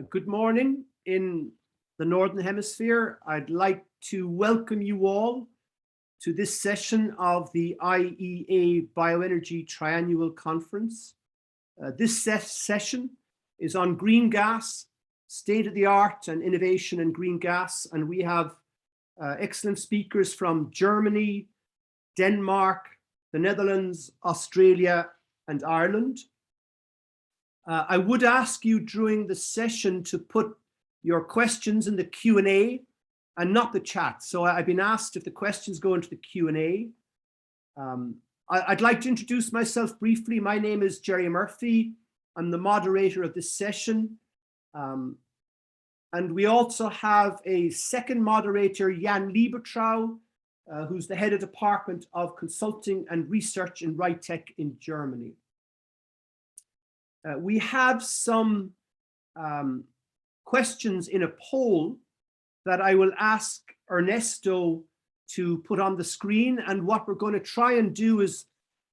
Good morning in the Northern Hemisphere. I'd like to welcome you all to this session of the IEA Bioenergy Triannual Conference. This session is on green gas, state-of-the-art and innovation in green gas, and we have excellent speakers from Germany, Denmark, the Netherlands, Australia, and Ireland. I would ask you during the session to put your questions in the Q&A and not the chat. So I've been asked if the questions go into the Q&A. I'd like to introduce myself briefly. My name is Jerry Murphy. I'm the moderator of this session. And we also have a second moderator, Jan Liebetrau, who's the head of Department of Consulting and Research in RITEC in Germany. We have some questions in a poll that I will ask Ernesto to put on the screen. And what we're going to try and do is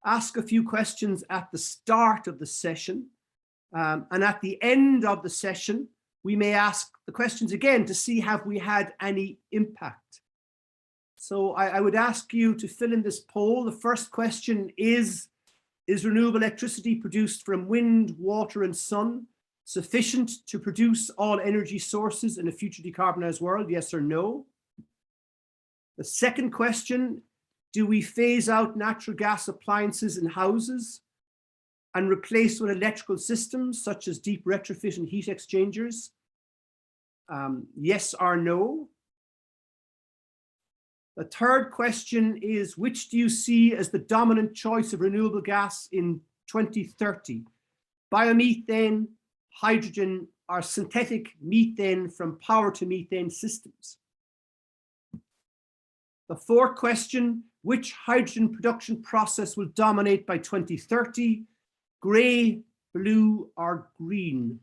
ask a few questions at the start of the session. And at the end of the session, we may ask the questions again to see have we had any impact. So I would ask you to fill in this poll. The first question is renewable electricity produced from wind, water, and sun sufficient to produce all energy sources in a future decarbonized world? Yes or no? The second question, do we phase out natural gas appliances in houses and replace with electrical systems such as deep retrofit and heat exchangers? Yes or no? The third question is, which do you see as the dominant choice of renewable gas in 2030? Biomethane, hydrogen, or synthetic methane from power to methane systems? The fourth question, which hydrogen production process will dominate by 2030? Gray, blue, or green?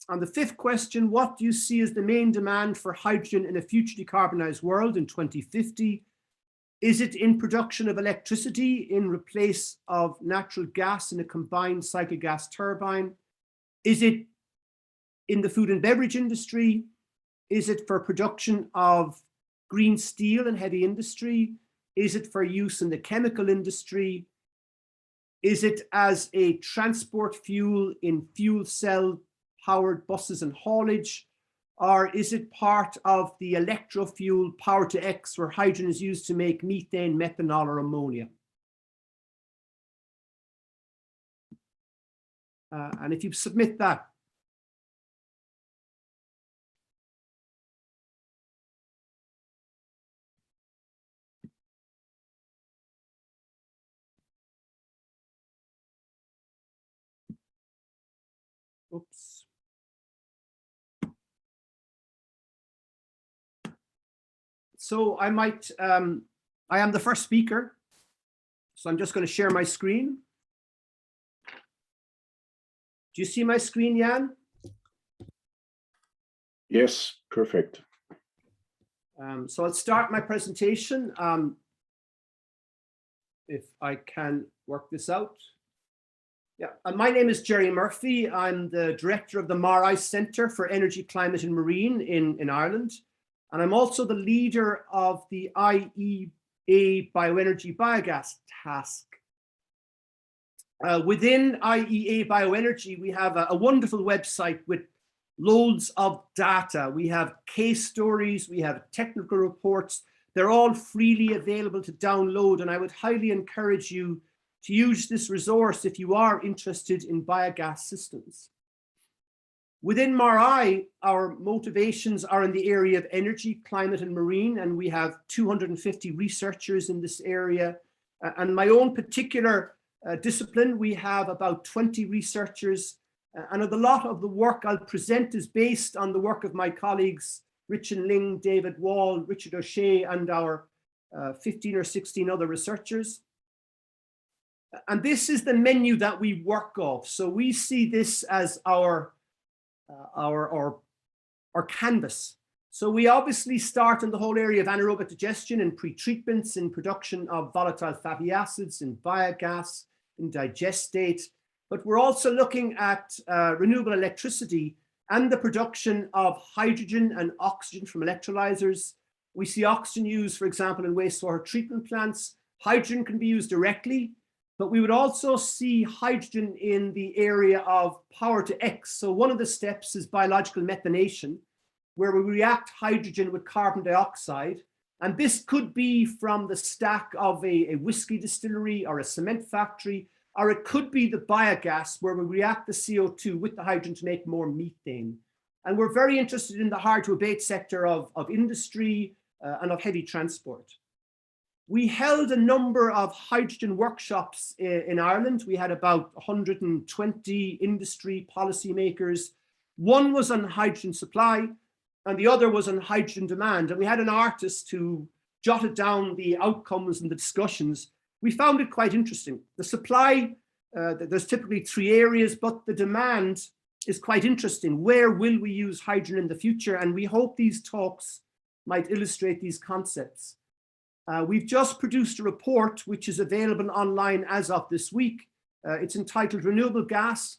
On the fifth question, what do you see as the main demand for hydrogen in a future decarbonized world in 2050? Is it in production of electricity in replace of natural gas in a combined cycle gas turbine? Is it in the food and beverage industry? Is it for production of green steel and heavy industry? Is it for use in the chemical industry? Is it as a transport fuel in fuel cell powered buses and haulage? Or is it part of the electrofuel power to X where hydrogen is used to make methane, methanol, or ammonia? And if you submit that, oops. So I am the first speaker. So I'm just going to share my screen. Do you see my screen, Jan? Yes, perfect. So I'll start my presentation. If I can work this out. Yeah, my name is Jerry Murphy. I'm the director of the MARI Centre for Energy, Climate and Marine in Ireland. And I'm also the leader of the IEA Bioenergy Biogas task. Within IEA Bioenergy, we have a wonderful website with loads of data. We have case stories, we have technical reports. They're all freely available to download, and I would highly encourage you to use this resource if you are interested in biogas systems. Within MARI, our motivations are in the area of energy, climate, and marine, and we have 250 researchers in this area. And my own particular discipline, we have about 20 researchers, and a lot of the work I'll present is based on the work of my colleagues, Richard Ling, David Wall, Richard O'Shea, and our 15 or 16 other researchers. And this is the menu that we work off. So we see this as our canvas. So we obviously start in the whole area of anaerobic digestion and pre-treatments in production of volatile fatty acids in biogas, in digestate. but we're also looking at renewable electricity and the production of hydrogen and oxygen from electrolyzers. We see oxygen used, for example, in wastewater treatment plants. Hydrogen can be used directly, but we would also see hydrogen in the area of power to X. So one of the steps is biological methanation, where we react hydrogen with carbon dioxide. And this could be from the stack of a whiskey distillery or a cement factory, or it could be the biogas where we react the CO2 with the hydrogen to make more methane. And we're very interested in the hard to abate sector of industry and of heavy transport. We held a number of hydrogen workshops in Ireland. We had about 120 industry policymakers. One was on hydrogen supply, and the other was on hydrogen demand. And we had an artist who jotted down the outcomes and the discussions. We found it quite interesting. The supply, there's typically 3 areas, but the demand is quite interesting. Where will we use hydrogen in the future? And we hope these talks might illustrate these concepts. We've just produced a report which is available online as of this week. It's entitled Renewable Gas,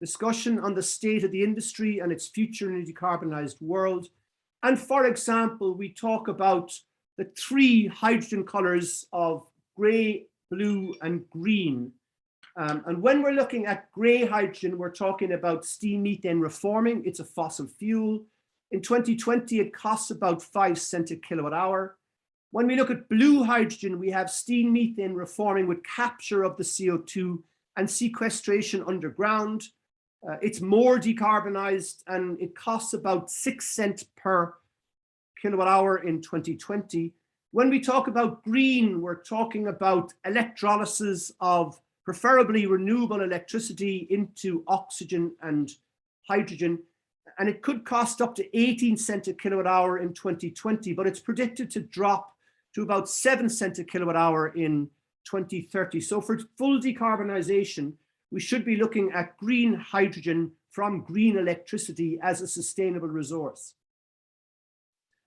Discussion on the State of the Industry and its Future in a Decarbonized World. And for example, we talk about the 3 hydrogen colors of gray, blue, and green. And when we're looking at gray hydrogen, we're talking about steam methane reforming. It's a fossil fuel. In 2020, it costs about 5 cents a kilowatt hour. When we look at blue hydrogen, we have steam methane reforming with capture of the CO2 and sequestration underground. It's more decarbonized and it costs about 6 cents per kilowatt hour in 2020. When we talk about green, we're talking about electrolysis of preferably renewable electricity into oxygen and hydrogen. And it could cost up to 18 cents a kilowatt hour in 2020, but it's predicted to drop to about 7 cents a kilowatt hour in 2030. So for full decarbonization, we should be looking at green hydrogen from green electricity as a sustainable resource.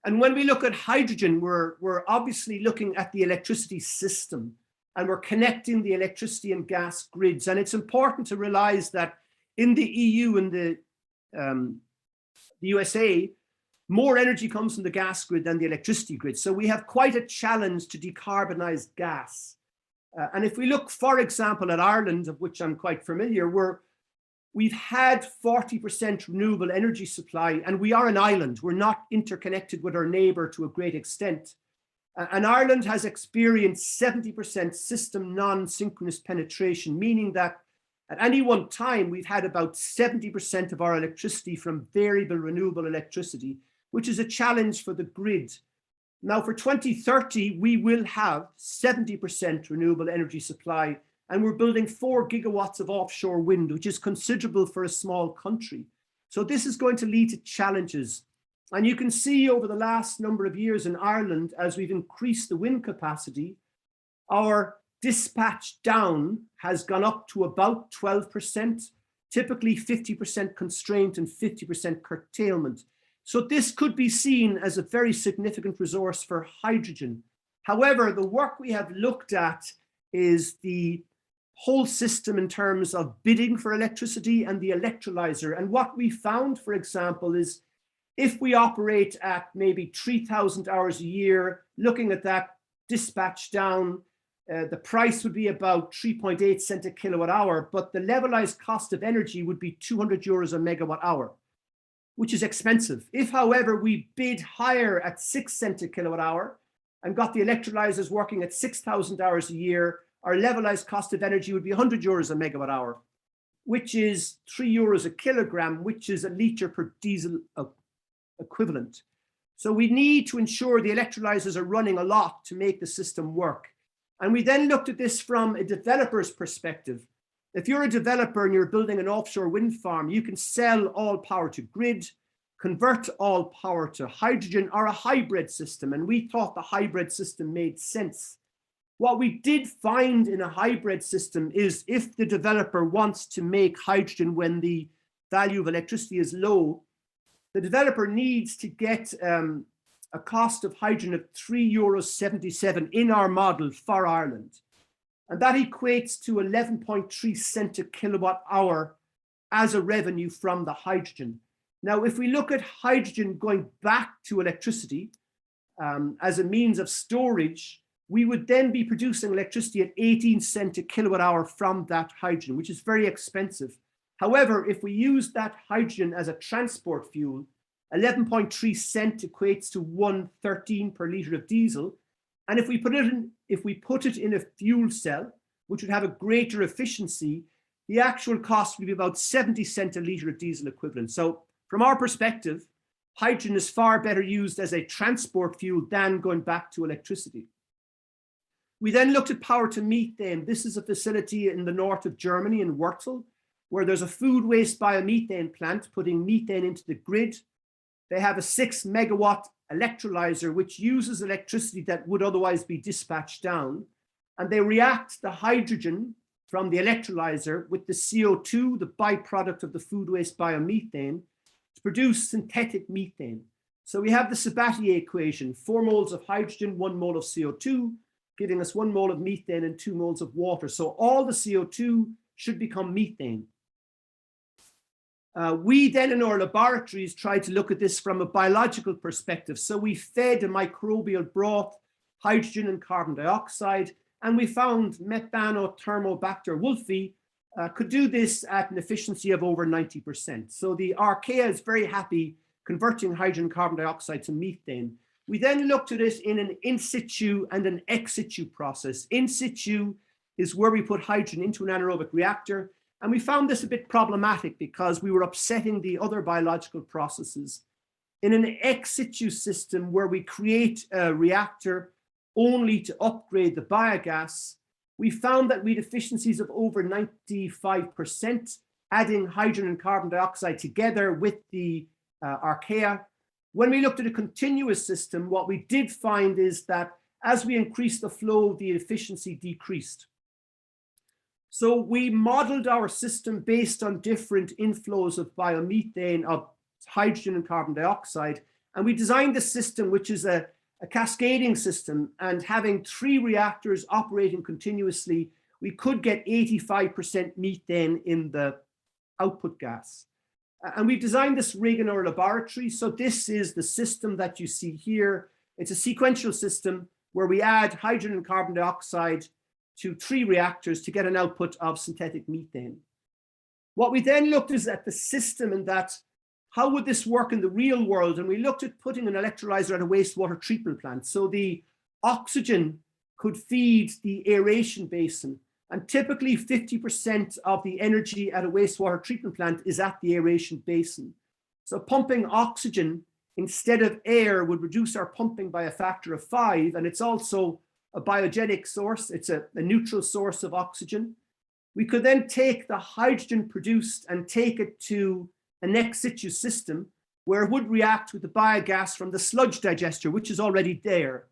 And when we look at hydrogen, we're obviously looking at the electricity system, and we're connecting the electricity and gas grids. And it's important to realize that in the EU and the USA, more energy comes from the gas grid than the electricity grid. So we have quite a challenge to decarbonize gas. And if we look, for example, at Ireland, of which I'm quite familiar, we've had 40% renewable energy supply, and we are an island. We're not interconnected with our neighbor to a great extent. And Ireland has experienced 70% system non-synchronous penetration, meaning that at any one time, we've had about 70% of our electricity from variable renewable electricity, which is a challenge for the grid. Now for 2030, we will have 70% renewable energy supply, and we're building 4 gigawatts of offshore wind, which is considerable for a small country. So this is going to lead to challenges. And you can see over the last number of years in Ireland, as we've increased the wind capacity, our dispatch down has gone up to about 12%, typically 50% constraint and 50% curtailment. So this could be seen as a very significant resource for hydrogen. However, the work we have looked at is the whole system in terms of bidding for electricity and the electrolyzer. And what we found, for example, is if we operate at maybe 3,000 hours a year, looking at that dispatch down, the price would be about 3.8 cents a kilowatt hour, but the levelized cost of energy would be 200 euros a megawatt hour, which is expensive. If, however, we bid higher at 6 cents a kilowatt hour and got the electrolyzers working at 6,000 hours a year, our levelized cost of energy would be 100 euros a megawatt hour, which is 3 euros a kilogram, which is a litre per diesel equivalent. So we need to ensure the electrolyzers are running a lot to make the system work. And we then looked at this from a developer's perspective. If you're a developer and you're building an offshore wind farm, you can sell all power to grid, convert all power to hydrogen, or a hybrid system. And we thought the hybrid system made sense. What we did find in a hybrid system is if the developer wants to make hydrogen when the value of electricity is low, the developer needs to get a cost of hydrogen of €3.77 in our model for Ireland. And that equates to 11.3 cents a kilowatt hour as a revenue from the hydrogen. Now, if we look at hydrogen going back to electricity as a means of storage, we would then be producing electricity at 18 cents a kilowatt hour from that hydrogen, which is very expensive. However, if we use that hydrogen as a transport fuel, 11.3 cents equates to 1.13 per litre of diesel. And if we put it in a fuel cell, which would have a greater efficiency, the actual cost would be about 70 cents a litre of diesel equivalent. So from our perspective, hydrogen is far better used as a transport fuel than going back to electricity. We then looked at power to methane. This is a facility in the north of Germany in Wurzel, where there's a food waste biomethane plant putting methane into the grid. They have a 6 megawatt electrolyzer, which uses electricity that would otherwise be dispatched down. And they react the hydrogen from the electrolyzer with the CO2, the byproduct of the food waste biomethane, to produce synthetic methane. So we have the Sabatier equation, 4 moles of hydrogen, 1 mole of CO2, giving us 1 mole of methane and 2 moles of water. So all the CO2 should become methane. We then in our laboratories tried to look at this from a biological perspective. So we fed a microbial broth, hydrogen and carbon dioxide, and we found Methanothermobacter wolffi could do this at an efficiency of over 90%. So the archaea is very happy converting hydrogen and carbon dioxide to methane. We then looked at it in an in situ and an ex situ process. In situ is where we put hydrogen into an anaerobic reactor. And we found this a bit problematic because we were upsetting the other biological processes. In an ex situ system where we create a reactor only to upgrade the biogas, we found that we had efficiencies of over 95%, adding hydrogen and carbon dioxide together with the archaea. When we looked at a continuous system, what we did find is that as we increased the flow, the efficiency decreased. So we modeled our system based on different inflows of biomethane, of hydrogen and carbon dioxide. And we designed a system which is a cascading system, and having 3 reactors operating continuously, we could get 85% methane in the output gas. And we've designed this rig in our laboratory. So this is the system that you see here. It's a sequential system where we add hydrogen and carbon dioxide to 3 reactors to get an output of synthetic methane. What we then looked is at the system and that, how would this work in the real world? And we looked at putting an electrolyzer at a wastewater treatment plant. So the oxygen could feed the aeration basin. And typically 50% of the energy at a wastewater treatment plant is at the aeration basin. So pumping oxygen instead of air would reduce our pumping by a factor of 5. And it's also a biogenic source. It's a neutral source of oxygen. We could then take the hydrogen produced and take it to an ex situ system where it would react with the biogas from the sludge digester, which is already there.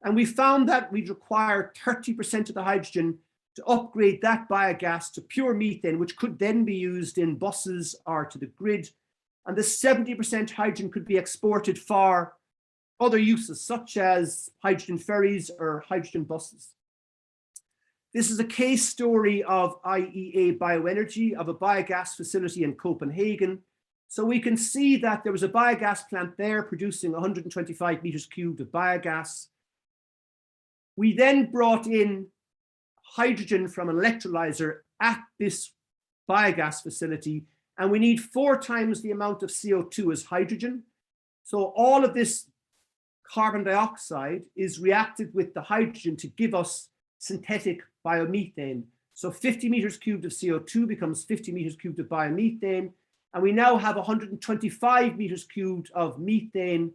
And we found that we'd require 30% of the hydrogen to upgrade that biogas to pure methane, which could then be used in buses or to the grid. And the 70% hydrogen could be exported for other uses, such as hydrogen ferries or hydrogen buses. This is a case story of IEA Bioenergy, of a biogas facility in Copenhagen. So we can see that there was a biogas plant there producing 125 meters cubed of biogas. We then brought in hydrogen from an electrolyzer at this biogas facility, and we need 4 times the amount of CO2 as hydrogen. So all of this carbon dioxide is reacted with the hydrogen to give us synthetic biomethane. So 50 meters cubed of CO2 becomes 50 meters cubed of biomethane. And we now have 125 meters cubed of methane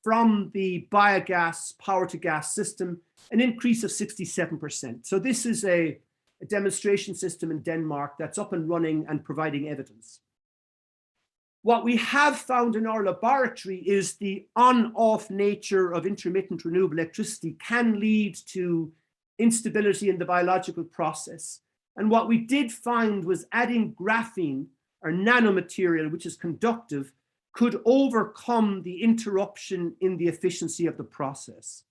from the biogas power to gas system, an increase of 67%. So this is a demonstration system in Denmark that's up and running and providing evidence. What we have found in our laboratory is the on-off nature of intermittent renewable electricity can lead to instability in the biological process. And what we did find was adding graphene or nanomaterial, which is conductive, could overcome the interruption in the efficiency of the process.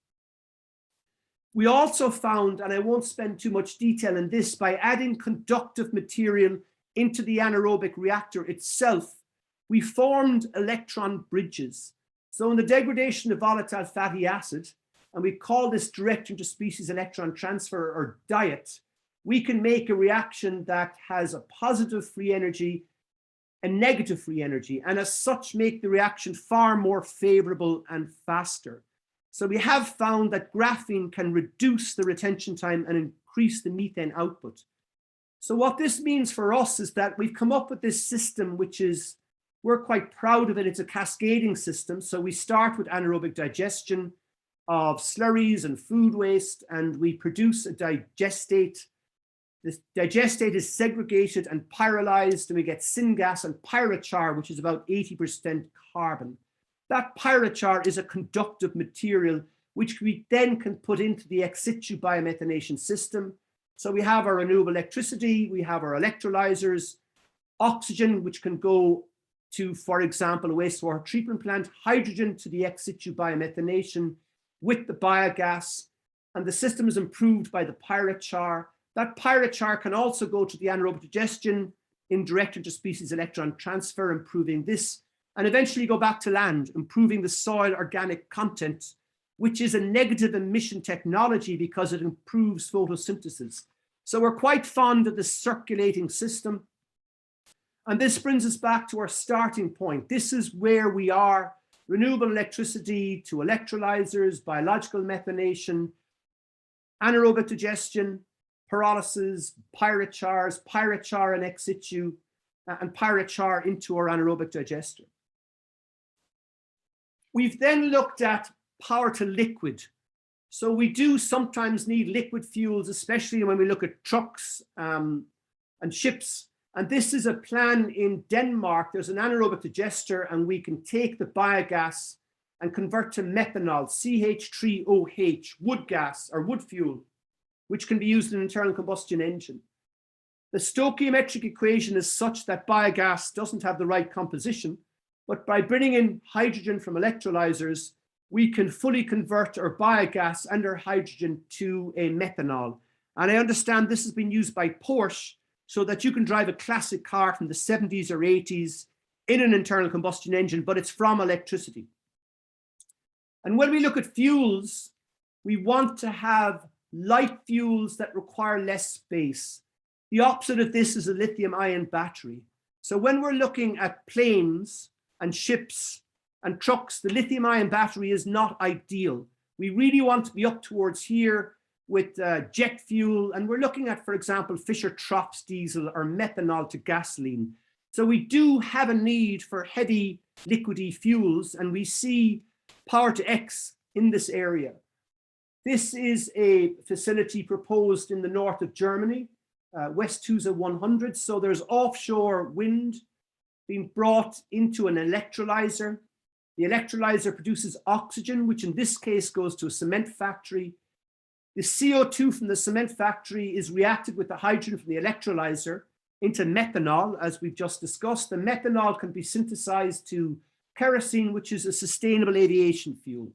We also found, and I won't spend too much detail in this, by adding conductive material into the anaerobic reactor itself, we formed electron bridges. So in the degradation of volatile fatty acid, and we call this direct interspecies electron transfer, or DIET, we can make a reaction that has a positive free energy and negative free energy, and as such make the reaction far more favorable and faster. So we have found that graphene can reduce the retention time and increase the methane output. So what this means for us is that we've come up with this system, which is, we're quite proud of it. It's a cascading system. So we start with anaerobic digestion of slurries and food waste, and we produce a digestate. This digestate is segregated and pyrolyzed, and we get syngas and pyrochar, which is about 80% carbon. That pyrochar is a conductive material, which we then can put into the ex situ biomethanation system. So we have our renewable electricity, we have our electrolyzers, oxygen, which can go to, for example, a wastewater treatment plant, hydrogen to the ex situ biomethanation with the biogas, and the system is improved by the pyrochar. That pyrochar can also go to the anaerobic digestion in direct interspecies electron transfer, improving this, and eventually go back to land, improving the soil organic content, which is a negative emission technology because it improves photosynthesis. So we're quite fond of the circulating system. And this brings us back to our starting point. This is where we are: renewable electricity to electrolyzers, biological methanation, anaerobic digestion, pyrolysis, pyrochars, pyrochar in ex situ, and pyrochar into our anaerobic digester. We've then looked at power to liquid. So we do sometimes need liquid fuels, especially when we look at trucks and ships. And this is a plan in Denmark. There's an anaerobic digester, and we can take the biogas and convert to methanol, CH3OH, wood gas or wood fuel, which can be used in an internal combustion engine. The stoichiometric equation is such that biogas doesn't have the right composition, but by bringing in hydrogen from electrolyzers, we can fully convert our biogas and our hydrogen to a methanol. And I understand this has been used by Porsche so that you can drive a classic car from the 70s or 80s in an internal combustion engine, but it's from electricity. And when we look at fuels, we want to have light fuels that require less space. The opposite of this is a lithium-ion battery. So when we're looking at planes and ships and trucks, the lithium-ion battery is not ideal. We really want to be up towards here with jet fuel, and we're looking at, for example, Fischer-Tropsch diesel or methanol to gasoline. So we do have a need for heavy liquidy fuels, and we see power to X in this area. This is a facility proposed in the north of Germany, Westhuse 100. So there's offshore wind being brought into an electrolyzer. The electrolyzer produces oxygen, which in this case goes to a cement factory. The CO2 from the cement factory is reacted with the hydrogen from the electrolyzer into methanol, as we've just discussed. The methanol can be synthesized to kerosene, which is a sustainable aviation fuel.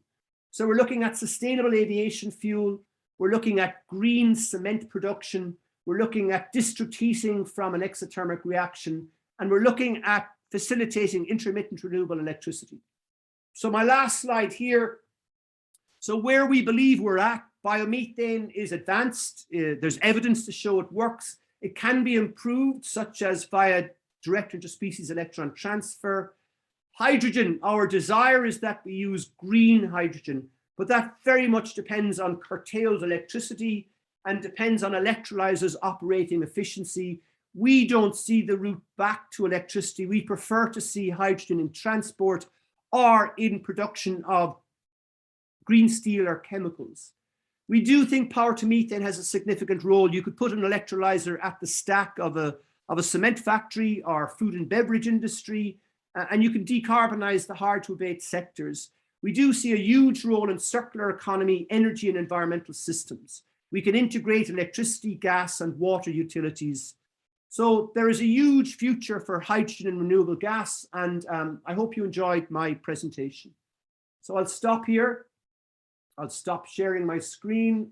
So we're looking at sustainable aviation fuel. We're looking at green cement production. We're looking at district heating from an exothermic reaction. And we're looking at facilitating intermittent renewable electricity. So my last slide here. So where we believe we're at, biomethane is advanced. There's evidence to show it works. It can be improved, such as via direct interspecies electron transfer. Hydrogen, our desire is that we use green hydrogen, but that very much depends on curtailed electricity and depends on electrolyzers operating efficiency. We don't see the route back to electricity. We prefer to see hydrogen in transport or in production of green steel or chemicals. We do think power to methane has a significant role. You could put an electrolyzer at the stack of a cement factory or food and beverage industry, and you can decarbonize the hard to abate sectors. We do see a huge role in circular economy, energy and environmental systems. We can integrate electricity, gas and water utilities. So there is a huge future for hydrogen and renewable gas, and I hope you enjoyed my presentation. So I'll stop here. I'll stop sharing my screen.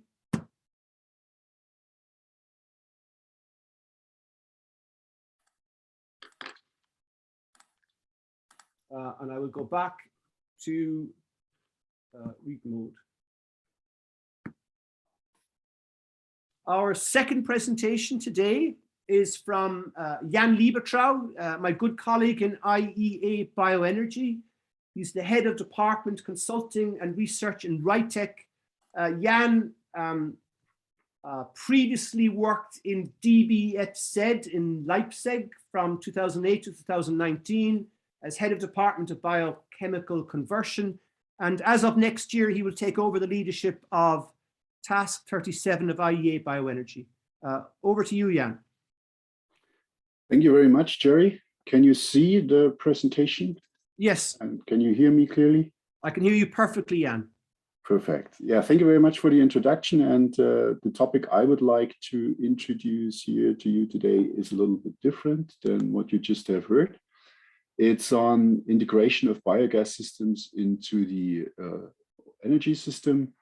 and I will go back to read mode. Our second presentation today is from Jan Liebetrau, my good colleague in IEA Bioenergy. He's the head of Department Consulting and Research in RITEC. Jan previously worked in DBFZ in Leipzig from 2008 to 2019 as head of Department of Biochemical Conversion. And as of next year, he will take over the leadership of Task 37 of IEA Bioenergy. Over to you, Jan. Thank you very much, Jerry. Can you see the presentation? Yes. And can you hear me clearly? I can hear you perfectly, Jan. Perfect. Yeah, thank you very much for the introduction. And the topic I would like to introduce here to you today is a little bit different than what you just have heard. It's on integration of biogas systems into the energy system.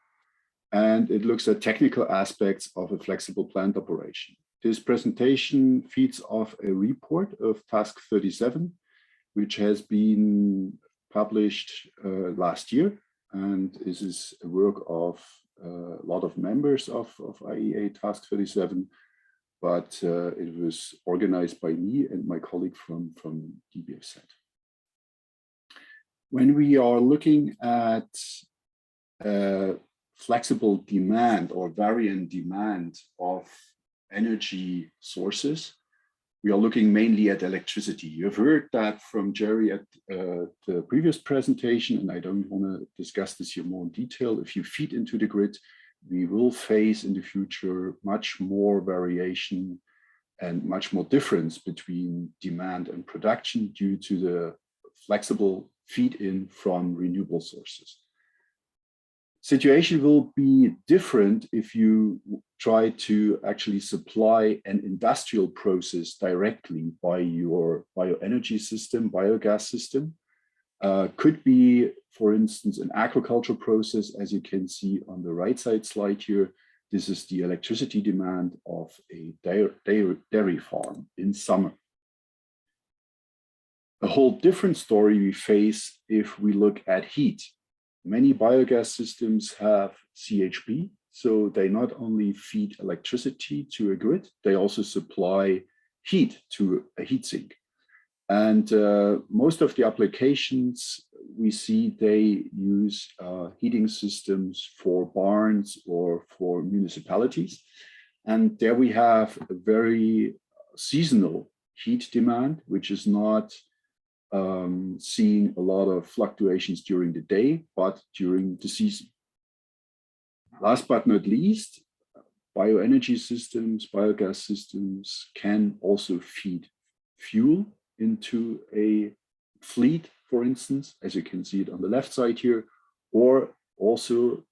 And it looks at technical aspects of a flexible plant operation. This presentation feeds off a report of Task 37, which has been published last year. And this is a work of a lot of members of IEA Task 37, but it was organized by me and my colleague from DBFZ. When we are looking at flexible demand or variant demand of energy sources, we are looking mainly at electricity. You've heard that from Jerry at the previous presentation, and I don't want to discuss this here more in detail. If you feed into the grid, we will face in the future much more variation and much more difference between demand and production due to the flexible feed-in from renewable sources. Situation will be different if you try to actually supply an industrial process directly by your bioenergy system, biogas system. Could be, for instance, an agricultural process, as you can see on the right side slide here. This is the electricity demand of a dairy farm in summer. A whole different story we face if we look at heat. Many biogas systems have CHP, so they not only feed electricity to a grid, they also supply heat to a heat sink. And most of the applications we see, they use heating systems for barns or for municipalities. And there we have a very seasonal heat demand, which is not seeing a lot of fluctuations during the day, but during the season. Last but not least, bioenergy systems, biogas systems can also feed fuel into a fleet, for instance, as you can see it on the left side here, or also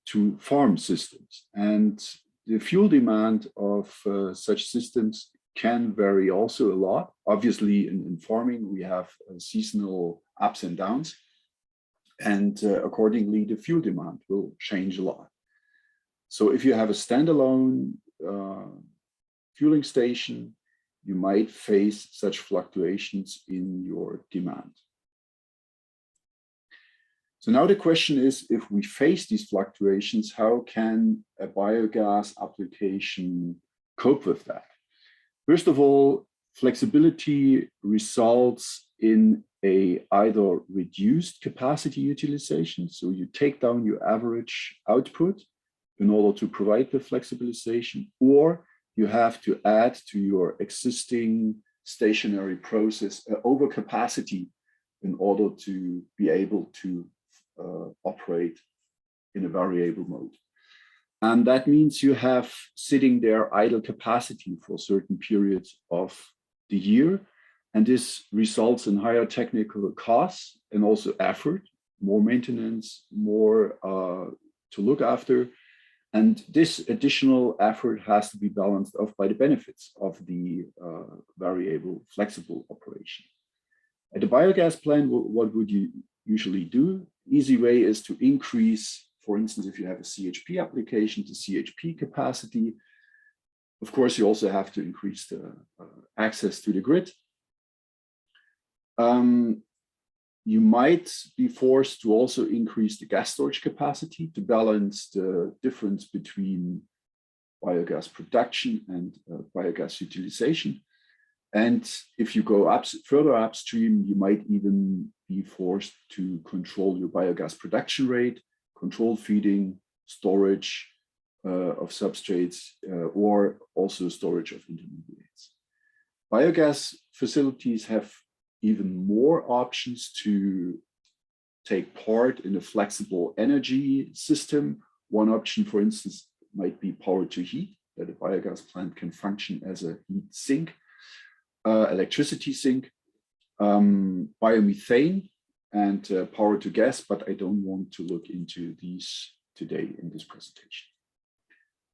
to farm systems. And the fuel demand of such systems can vary also a lot. Obviously, in farming, we have seasonal ups and downs, and accordingly, the fuel demand will change a lot. So if you have a standalone fueling station, you might face such fluctuations in your demand. So now the question is, if we face these fluctuations, how can a biogas application cope with that? First of all, flexibility results in a either reduced capacity utilization, so you take down your average output in order to provide the flexibilization, or you have to add to your existing stationary process overcapacity in order to be able to operate in a variable mode. And that means you have sitting there idle capacity for certain periods of the year. And this results in higher technical costs and also effort, more maintenance, more to look after. And this additional effort has to be balanced off by the benefits of the variable flexible operation. At the biogas plant, what would you usually do? Easy way is to increase, for instance, if you have a CHP application, to CHP capacity. Of course, you also have to increase the access to the grid. You might be forced to also increase the gas storage capacity to balance the difference between biogas production and biogas utilization. And if you go further upstream, you might even be forced to control your biogas production rate, control feeding, storage of substrates, or also storage of intermediates. Biogas facilities have even more options to take part in a flexible energy system. One option, for instance, might be power to heat, that a biogas plant can function as a heat sink, electricity sink, biomethane, and power to gas, but I don't want to look into these today in this presentation.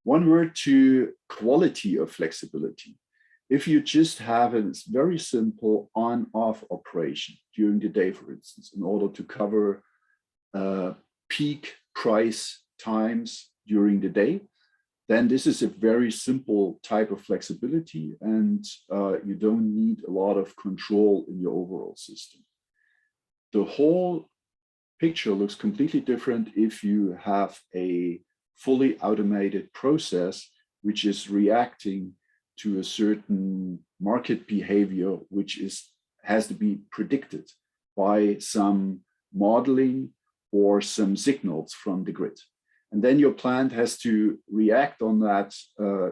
One word to quality of flexibility. If you just have a very simple on-off operation during the day, for instance, in order to cover peak price times during the day, then this is a very simple type of flexibility, and you don't need a lot of control in your overall system. The whole picture looks completely different if you have a fully automated process which is reacting to a certain market behavior, which has to be predicted by some modeling or some signals from the grid. And then your plant has to react on that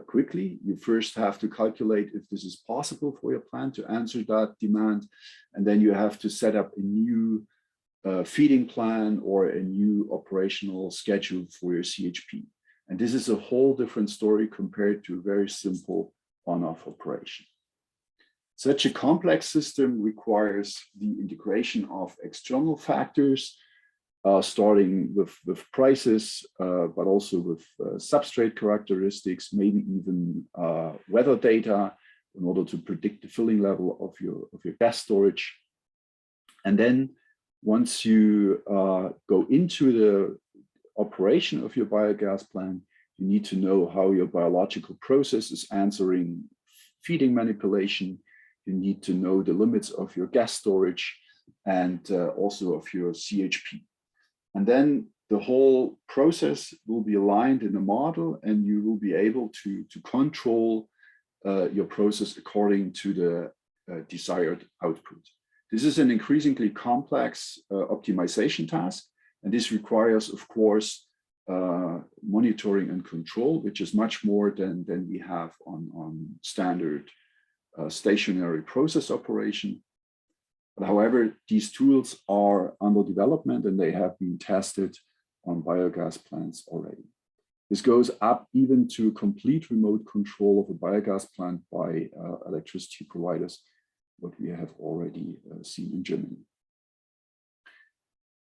quickly. You first have to calculate if this is possible for your plant to answer that demand. And then you have to set up a new feeding plan or a new operational schedule for your CHP. And this is a whole different story compared to a very simple on-off operation. Such a complex system requires the integration of external factors, starting with prices, but also with substrate characteristics, maybe even weather data in order to predict the filling level of your gas storage. And then once you go into the operation of your biogas plant, you need to know how your biological process is answering feeding manipulation. You need to know the limits of your gas storage and also of your CHP. And then the whole process will be aligned in a model, and you will be able to control your process according to the desired output. This is an increasingly complex optimization task, and this requires, of course, monitoring and control, which is much more than we have on standard stationary process operation. But however, these tools are under development and they have been tested on biogas plants already. This goes up even to complete remote control of a biogas plant by electricity providers, what we have already seen in Germany.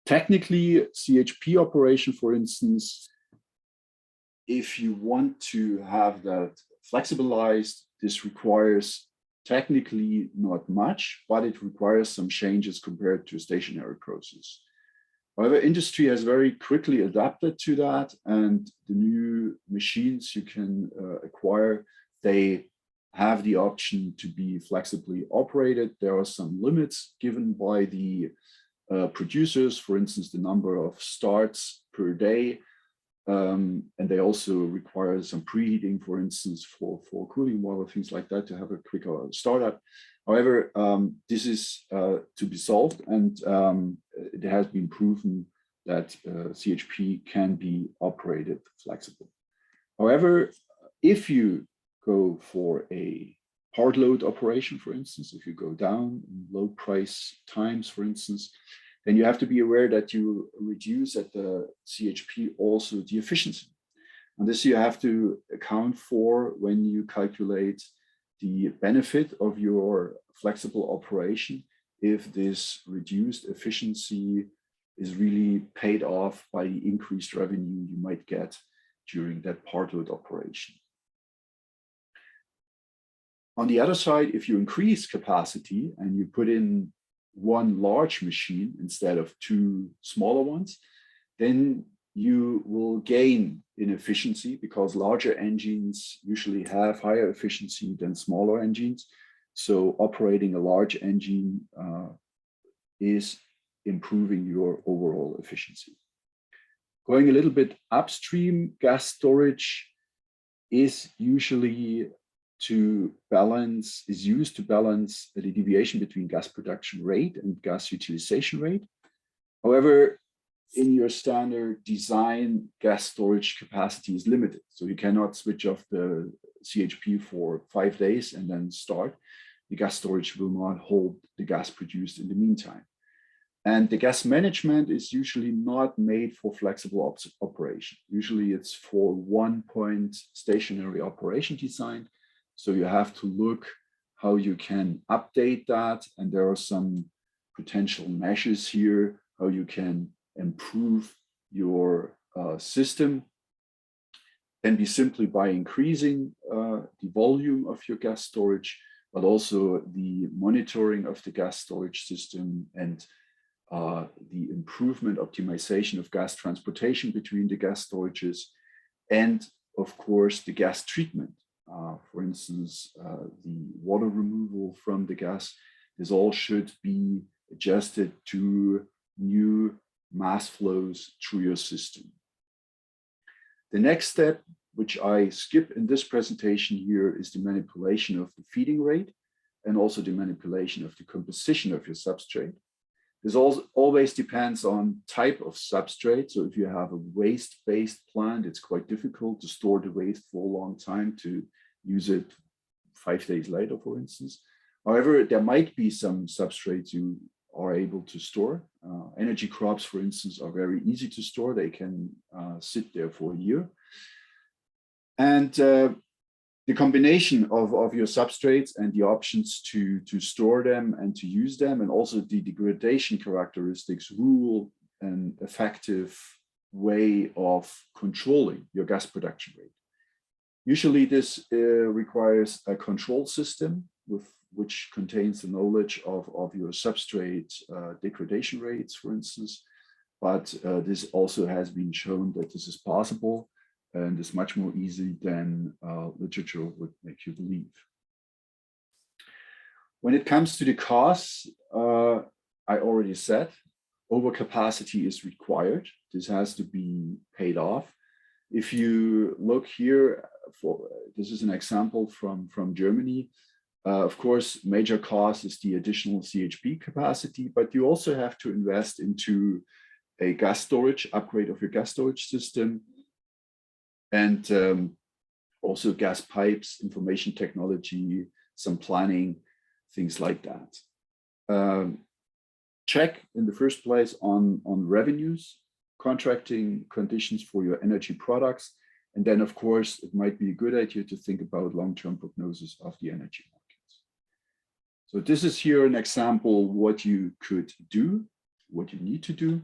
Technically, CHP operation, for instance, if you want to have that flexibilized, this requires technically not much, but it requires some changes compared to a stationary process. However, industry has very quickly adapted to that, and the new machines you can acquire, they have the option to be flexibly operated. There are some limits given by the producers, for instance, the number of starts per day. And they also require some preheating, for instance, for cooling water, things like that, to have a quicker startup. However, this is to be solved, and it has been proven that CHP can be operated flexible. However, if you go for a hard load operation, for instance, if you go down in low price times, for instance, then you have to be aware that you reduce at the CHP also the efficiency. And this you have to account for when you calculate the benefit of your flexible operation, if this reduced efficiency is really paid off by the increased revenue you might get during that part load operation. On the other side, if you increase capacity and you put in one large machine instead of two smaller ones, then you will gain in efficiency, because larger engines usually have higher efficiency than smaller engines. So operating a large engine is improving your overall efficiency. Going a little bit upstream, gas storage is usually used to balance the deviation between gas production rate and gas utilization rate. However, in your standard design, gas storage capacity is limited. So you cannot switch off the CHP for 5 days and then start. The gas storage will not hold the gas produced in the meantime. And the gas management is usually not made for flexible operation. Usually it's for one-point stationary operation design. So you have to look how you can update that. And there are some potential measures here, how you can improve your system. Can be simply by increasing the volume of your gas storage, but also the monitoring of the gas storage system and the improvement, optimization of gas transportation between the gas storages, and of course the gas treatment. For instance, the water removal from the gas, this all should be adjusted to new mass flows through your system. The next step, which I skip in this presentation here, is the manipulation of the feeding rate and also the manipulation of the composition of your substrate. This always depends on type of substrate. So if you have a waste-based plant, it's quite difficult to store the waste for a long time to use it 5 days later, for instance. However, there might be some substrates you are able to store. Energy crops, for instance, are very easy to store. They can sit there for a year. And the combination of your substrates and the options to store them and to use them, and also the degradation characteristics, rule an effective way of controlling your gas production rate. Usually this requires a control system which contains the knowledge of your substrate degradation rates, for instance. But this also has been shown that this is possible and is much more easy than literature would make you believe. When it comes to the costs, I already said, overcapacity is required. This has to be paid off. If you look here, this is an example from Germany. Of course, major cost is the additional CHP capacity, but you also have to invest into a gas storage, upgrade of your gas storage system, and also gas pipes, information technology, some planning, things like that. Check in the first place on revenues, contracting conditions for your energy products, and then of course it might be a good idea to think about long-term prognosis of the energy markets. So this is here an example what you could do, what you need to do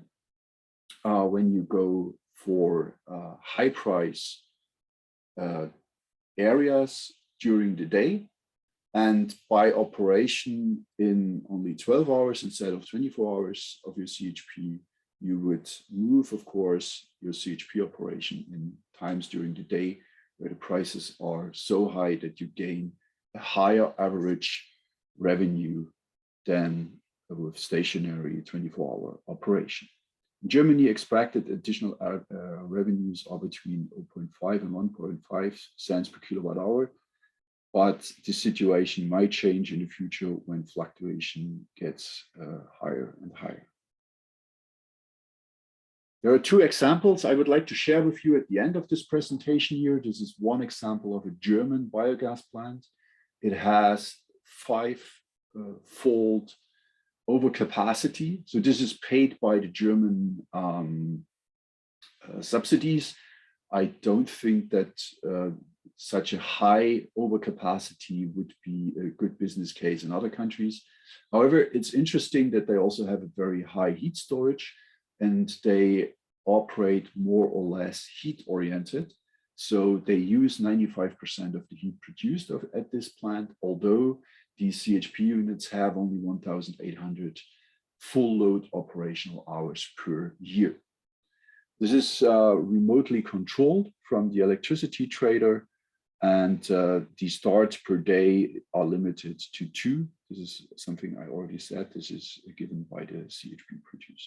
when you go for high price areas during the day, and by operation in only 12 hours instead of 24 hours of your CHP, you would move, of course, your CHP operation in times during the day where the prices are so high that you gain a higher average revenue than with stationary 24-hour operation. In Germany, expected additional revenues are between 0.5 and 1.5 cents per kilowatt hour, but the situation might change in the future when fluctuation gets higher and higher. There are two examples I would like to share with you at the end of this presentation here. This is one example of a German biogas plant. It has 5-fold overcapacity. So this is paid by the German subsidies. I don't think that such a high overcapacity would be a good business case in other countries. However, it's interesting that they also have a very high heat storage, and they operate more or less heat oriented. So they use 95% of the heat produced at this plant, although these CHP units have only 1,800 full load operational hours per year. This is remotely controlled from the electricity trader, and the starts per day are limited to 2. This is something I already said. This is given by the CHP producer.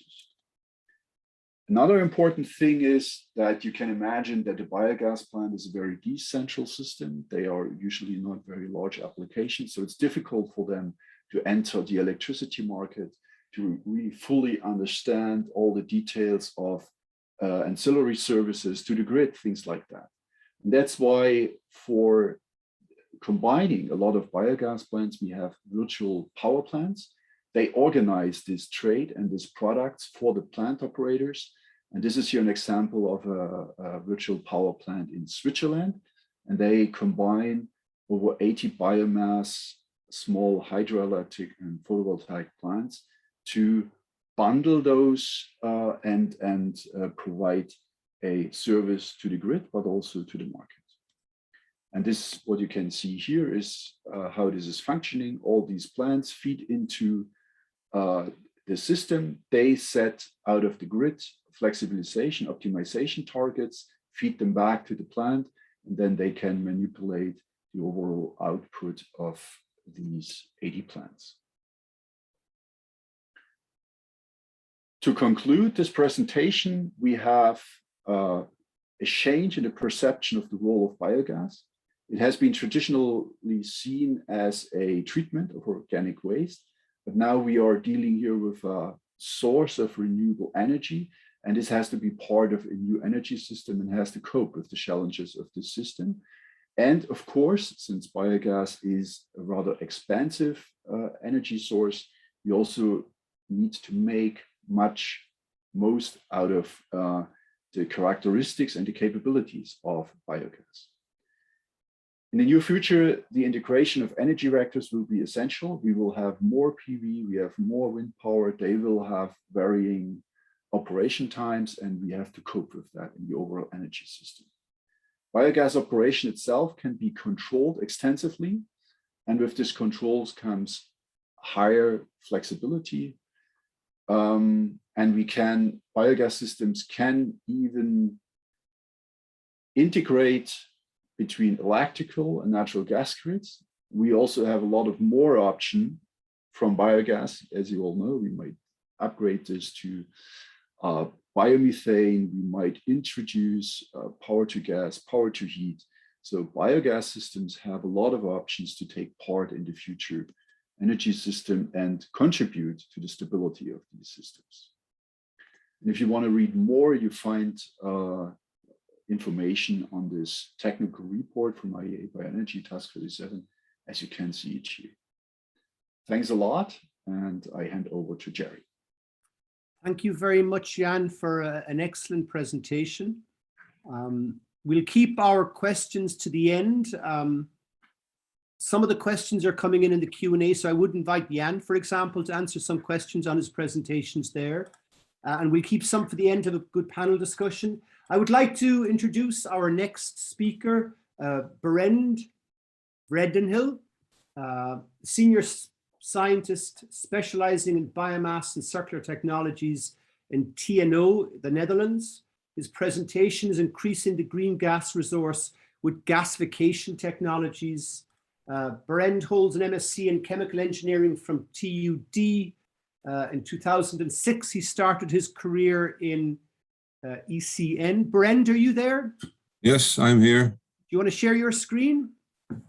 Another important thing is that you can imagine that the biogas plant is a very decentral system. They are usually not very large applications, so it's difficult for them to enter the electricity market, to really fully understand all the details of ancillary services to the grid, things like that. And that's why for combining a lot of biogas plants, we have virtual power plants. They organize this trade and these products for the plant operators. And this is here an example of a virtual power plant in Switzerland. And they combine over 80 biomass, small hydroelectric and photovoltaic plants to bundle those and provide a service to the grid, but also to the market. And this, what you can see here is how this is functioning. All these plants feed into the system. They set out of the grid flexibilization, optimization targets, feed them back to the plant, and then they can manipulate the overall output of these 80 plants. To conclude this presentation, we have a change in the perception of the role of biogas. It has been traditionally seen as a treatment of organic waste, but now we are dealing here with a source of renewable energy, and this has to be part of a new energy system and has to cope with the challenges of this system. And of course, since biogas is a rather expensive energy source, we also need to make most out of the characteristics and the capabilities of biogas. In the near future, the integration of energy reactors will be essential. We will have more PV, we have more wind power, they will have varying operation times, and we have to cope with that in the overall energy system. Biogas operation itself can be controlled extensively, and with this controls comes higher flexibility, and biogas systems can even integrate between electrical and natural gas grids. We also have a lot of more option from biogas. As you all know, we might upgrade this to biomethane. We might introduce power to gas, power to heat. So biogas systems have a lot of options to take part in the future energy system and contribute to the stability of these systems. And if you want to read more, you find information on this technical report from IEA Bioenergy Task 37, as you can see it here. Thanks a lot, and I hand over to Jerry. Thank you very much, Jan, for an excellent presentation. We'll keep our questions to the end. Some of the questions are coming in the Q&A, so I would invite Jan, for example, to answer some questions on his presentations there. And we'll keep some for the end of a good panel discussion. I would like to introduce our next speaker, Berend Vredenhill, Senior Scientist specializing in biomass and circular technologies in TNO, the Netherlands. His presentation is increasing the green gas resource with gasification technologies. Berend holds an MSc in chemical engineering from TUD. In 2006, he started his career in ECN. Berend, are you there? Yes, I'm here. Do you want to share your screen?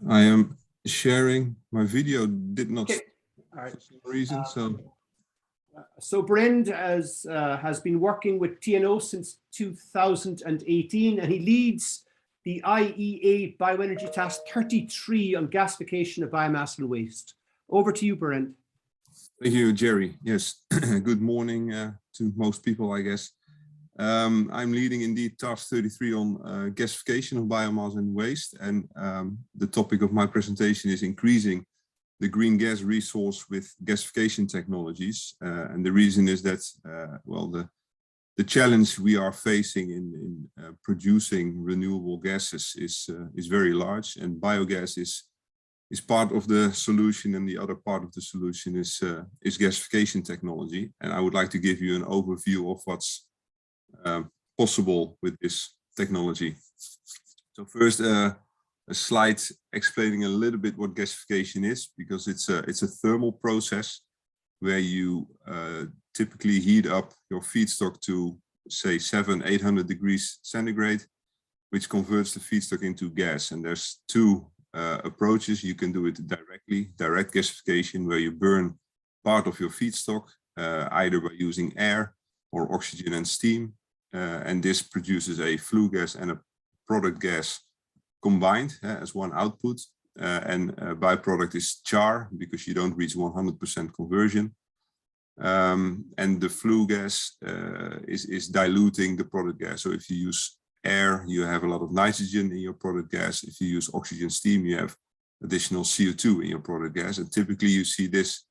I am sharing. My video did not Okay. All right. for some reason, So Berend has been working with TNO since 2018, and he leads the IEA Bioenergy Task 33 on gasification of biomass and waste. Over to you, Berend. Thank you, Jerry. Yes, good morning to most people, I guess. I'm leading indeed task 33 on gasification of biomass and waste, and the topic of my presentation is increasing the green gas resource with gasification technologies. And the reason is that, well, the challenge we are facing in producing renewable gases is very large, and biogas is part of the solution, and the other part of the solution is gasification technology. And I would like to give you an overview of what's possible with this technology. So first, a slide explaining a little bit what gasification is, because it's a thermal process where you typically heat up your feedstock to say 700-800 degrees centigrade, which converts the feedstock into gas. And there's two approaches. You can do it directly, direct gasification, where you burn part of your feedstock, either by using air or oxygen and steam. And this produces a flue gas and a product gas combined as one output. And a byproduct is char, because you don't reach 100% conversion. And the flue gas is diluting the product gas. So if you use air, you have a lot of nitrogen in your product gas. If you use oxygen steam, you have additional CO2 in your product gas. And typically you see this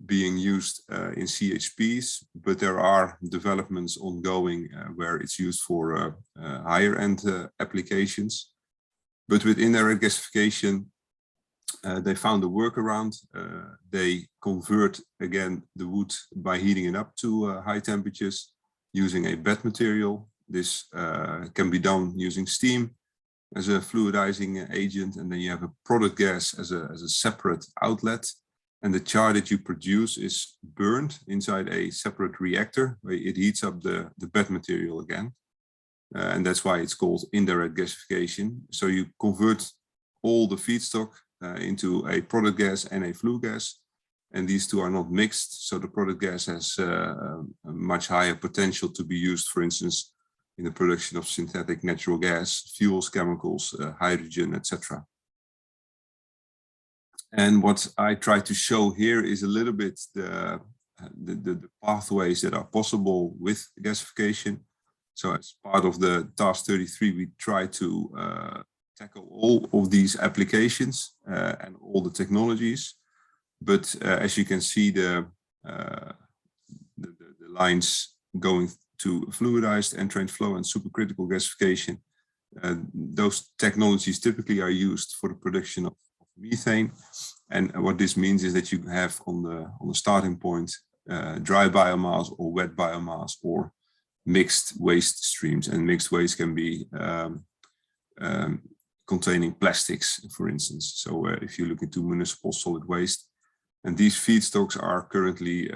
being used in CHPs, but there are developments ongoing where it's used for higher end applications. But with indirect gasification, they found a workaround. They convert again the wood by heating it up to high temperatures using a bed material. This can be done using steam as a fluidizing agent, and then you have a product gas as a separate outlet. And the char that you produce is burned inside a separate reactor where it heats up the bed material again. And that's why it's called indirect gasification. So you convert all the feedstock into a product gas and a flue gas. And these two are not mixed. So the product gas has a much higher potential to be used, for instance, in the production of synthetic natural gas, fuels, chemicals, hydrogen, etc. And what I try to show here is a little bit the pathways that are possible with gasification. So as part of the task 33, we try to tackle all of these applications and all the technologies. But as you can see, the lines going to fluidized, entrained flow, and supercritical gasification, those technologies typically are used for the production of methane. And what this means is that you have on the starting point dry biomass or wet biomass or mixed waste streams. And mixed waste can be containing plastics, for instance. So if you look into municipal solid waste, and these feedstocks are currently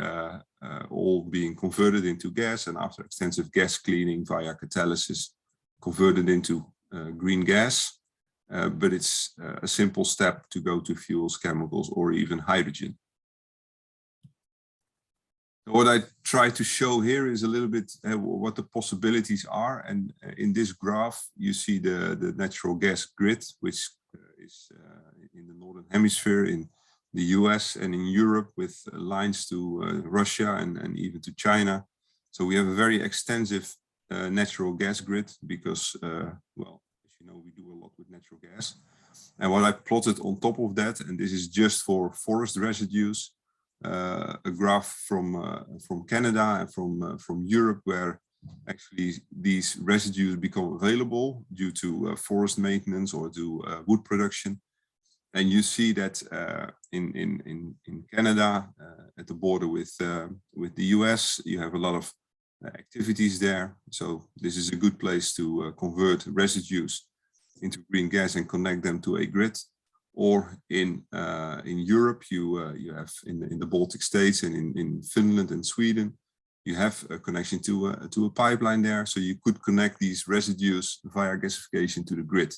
all being converted into gas, and after extensive gas cleaning via catalysis, converted into green gas. But it's a simple step to go to fuels, chemicals, or even hydrogen. What I try to show here is a little bit what the possibilities are. And in this graph, you see the natural gas grid, which is in the Northern Hemisphere, in the US and in Europe, with lines to Russia and even to China. So we have a very extensive natural gas grid because, well, we do a lot with natural gas. And what I plotted on top of that, and this is just for forest residues, a graph from Canada and from Europe, where actually these residues become available due to forest maintenance or to wood production. And you see that in Canada, at the border with the US, you have a lot of activities there. So this is a good place to convert residues into green gas and connect them to a grid. Or in Europe, you have in the Baltic states and in Finland and Sweden, you have a connection to a pipeline there. So you could connect these residues via gasification to the grid.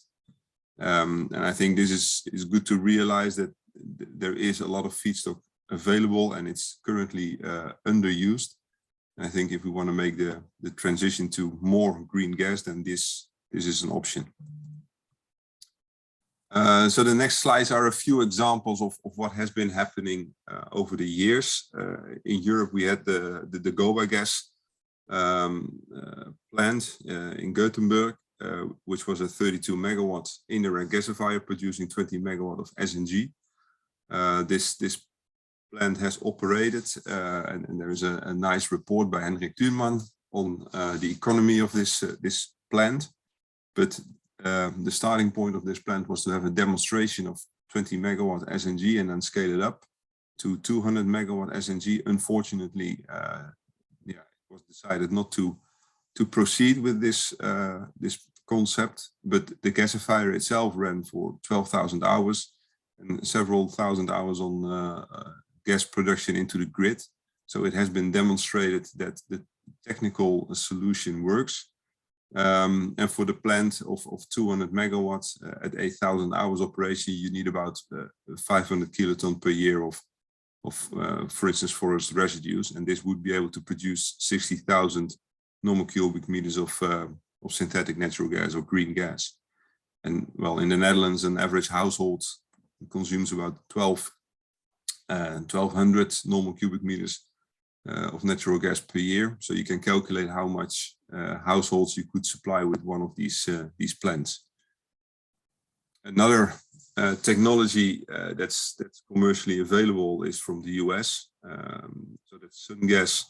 And I think this is good to realize that there is a lot of feedstock available and it's currently underused. And I think if we want to make the transition to more green gas, then this is an option. So the next slides are a few examples of what has been happening over the years. In Europe, we had the GMBA Gas Plant in Gothenburg, which was a 32 megawatt indirect gasifier producing 20 megawatt of SNG. This plant has operated, and there is a nice report by Henrik Tuurman on the economy of this plant. But the starting point of this plant was to have a demonstration of 20 megawatt SNG and then scale it up to 200 megawatt SNG. Unfortunately, it was decided not to proceed with this concept, but the gasifier itself ran for 12,000 hours and several thousand hours on gas production into the grid. So it has been demonstrated that technical solution works. And for the plant of 200 megawatts at 8,000 hours operation, you need about 500 kiloton per year of for instance, forest residues, and this would be able to produce 60,000 normal cubic meters of synthetic natural gas or green gas. And well, in the Netherlands, an average household consumes about 1,200 normal cubic meters of natural gas per year. So you can calculate how much households you could supply with one of these plants. Another technology that's commercially available is from the US. So that's Syngas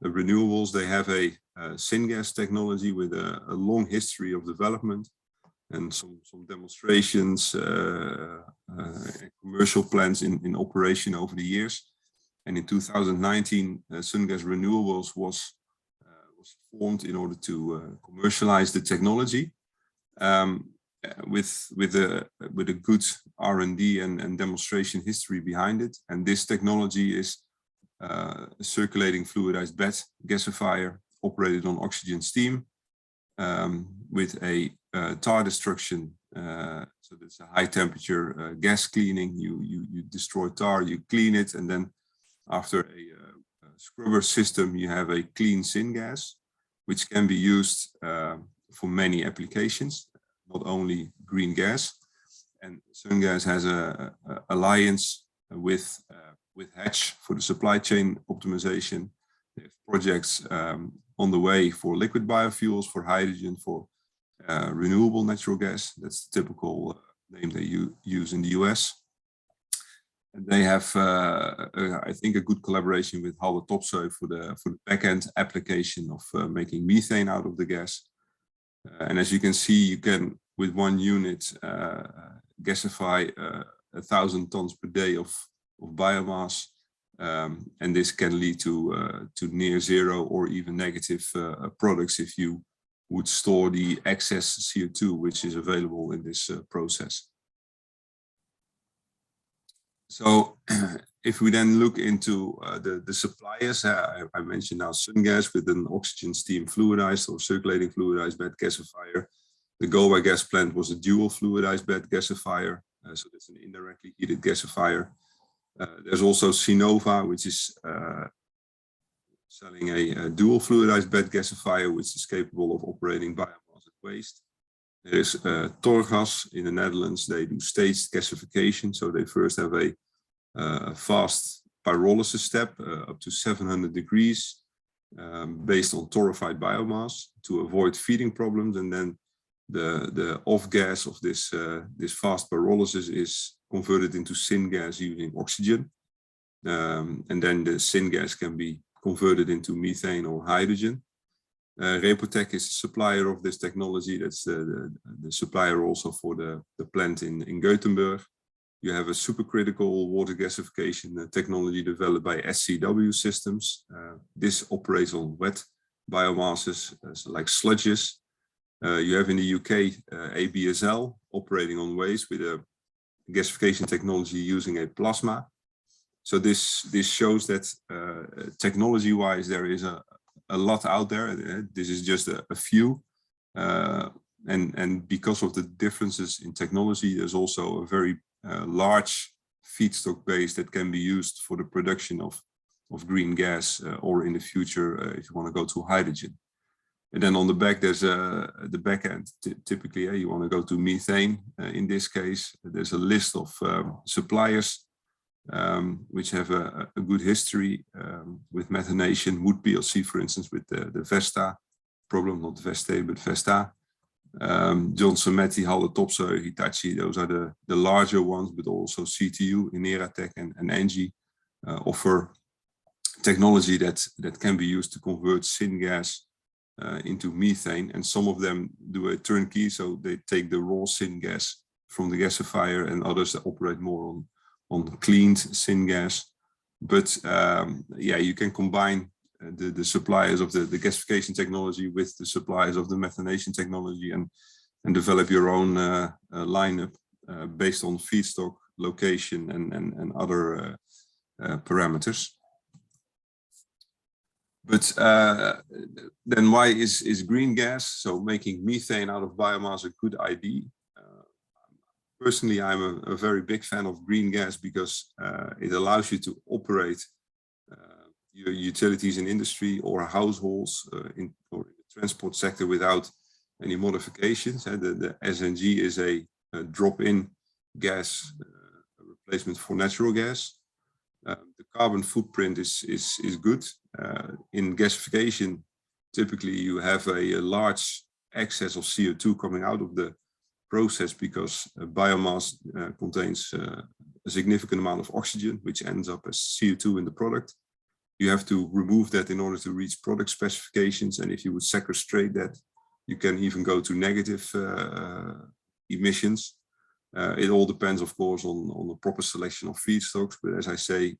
Renewables. They have a Syngas technology with a long history of development and some demonstrations and commercial plants in operation over the years. And in 2019, Syngas Renewables was formed in order to commercialize the technology. With a good R&D and demonstration history behind it. And this technology is a circulating fluidized bed gasifier operated on oxygen steam with a tar destruction. So that's a high temperature gas cleaning. You destroy tar, you clean it, and then after a scrubber system, you have a clean syngas, which can be used for many applications. Not only green gas, and Syngas has a alliance with Hatch for the supply chain optimization. They have projects on the way for liquid biofuels, for hydrogen, for renewable natural gas. That's the typical name they use in the US. And they have, I think, a good collaboration with Halde Topsoe for the back-end application of making methane out of the gas. And as you can see, you can, with one unit, gasify 1,000 tons per day of biomass. And this can lead to near zero or even negative products if you would store the excess CO2, which is available in this process. So if we then look into the suppliers, I mentioned now Syngas with an oxygen steam fluidized or circulating fluidized bed gasifier. The GMBA Gas Plant was a dual fluidized bed gasifier, so that's an indirectly heated gasifier. There's also Sinova, which is selling a dual fluidized bed gasifier, which is capable of operating biomass and waste. There's Torgas in the Netherlands. They do staged gasification, so they first have a fast pyrolysis step up to 700 degrees based on torrefied biomass to avoid feeding problems, and then the off gas of this fast pyrolysis is converted into syngas using oxygen, and then the syngas can be converted into methane or hydrogen. Repotec is a supplier of this technology. That's the supplier also for the plant in Gothenburg. You have a supercritical water gasification technology developed by SCW Systems. This operates on wet biomasses, so like sludges. You have in the UK ABSL operating on waste with a gasification technology using a plasma. So this shows that technology-wise there is a lot out there. This is just a few, and because of the differences in technology, there's also a very large feedstock base that can be used for the production of green gas, or in the future if you want to go to hydrogen. And then on the back there's the back end. Typically you want to go to methane. In this case there's a list of suppliers which have a good history with methanation. Wood PLC, for instance, with the Vesta problem, not Veste, but Vesta. Johnson Matthey, Halde Topsoe, Hitachi, those are the larger ones, but also CTU, Ineratec, and Engie offer technology that can be used to convert syngas into methane. And some of them do a turnkey, so they take the raw syngas from the gasifier, and others that operate more on cleaned syngas. But yeah, you can combine the suppliers of the gasification technology with the suppliers of the methanation technology and develop your own lineup based on feedstock, location, and other parameters. But then why is green gas, so making methane out of biomass, a good idea? Personally, I'm a very big fan of green gas because it allows you to operate your utilities in industry or households or in the transport sector without any modifications. The SNG is a drop-in gas replacement for natural gas. The carbon footprint is good. In gasification, typically you have a large excess of CO2 coming out of the process because biomass contains a significant amount of oxygen, which ends up as CO2 in the product. You have to remove that in order to reach product specifications, and if you would sequestrate that, you can even go to negative emissions. It all depends, of course, on the proper selection of feedstocks. But as I say,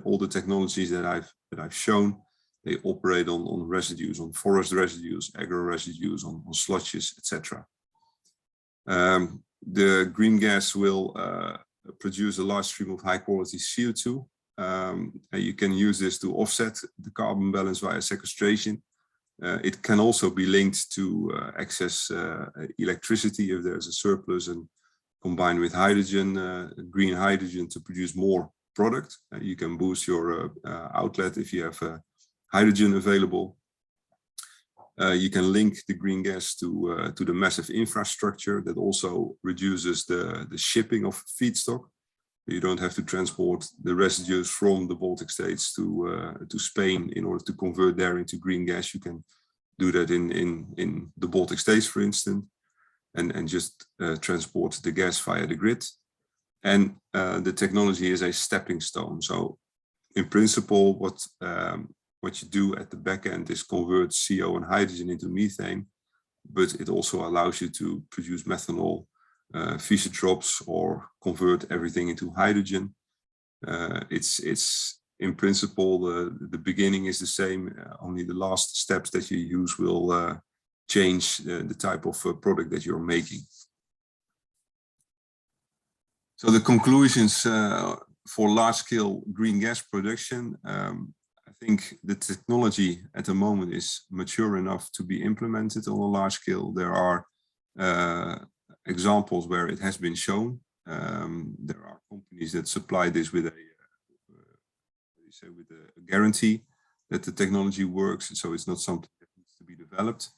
all the technologies that I've shown, they operate on residues, on forest residues, agro residues, on sludges, etc. The green gas will produce a large stream of high quality CO2. You can use this to offset the carbon balance via sequestration. It can also be linked to excess electricity if there's a surplus, and combined with hydrogen, green hydrogen, to produce more product. You can boost your outlet if you have hydrogen available. You can link the green gas to the massive infrastructure that also reduces the shipping of feedstock. You don't have to transport the residues from the Baltic states to Spain in order to convert there into green gas. You can do that in the Baltic states, for instance, and just transport the gas via the grid. And the technology is a stepping stone. So in principle, what you do at the back end is convert CO and hydrogen into methane, but it also allows you to produce methanol, fischer-tropsch, or convert everything into hydrogen. It's in principle, the beginning is the same, only the last steps that you use will change the type of product that you're making. So the conclusions for large-scale green gas production, I think the technology at the moment is mature enough to be implemented on a large scale. There are examples where it has been shown. There are companies that supply this with a guarantee that the technology works, so it's not something that needs to be developed.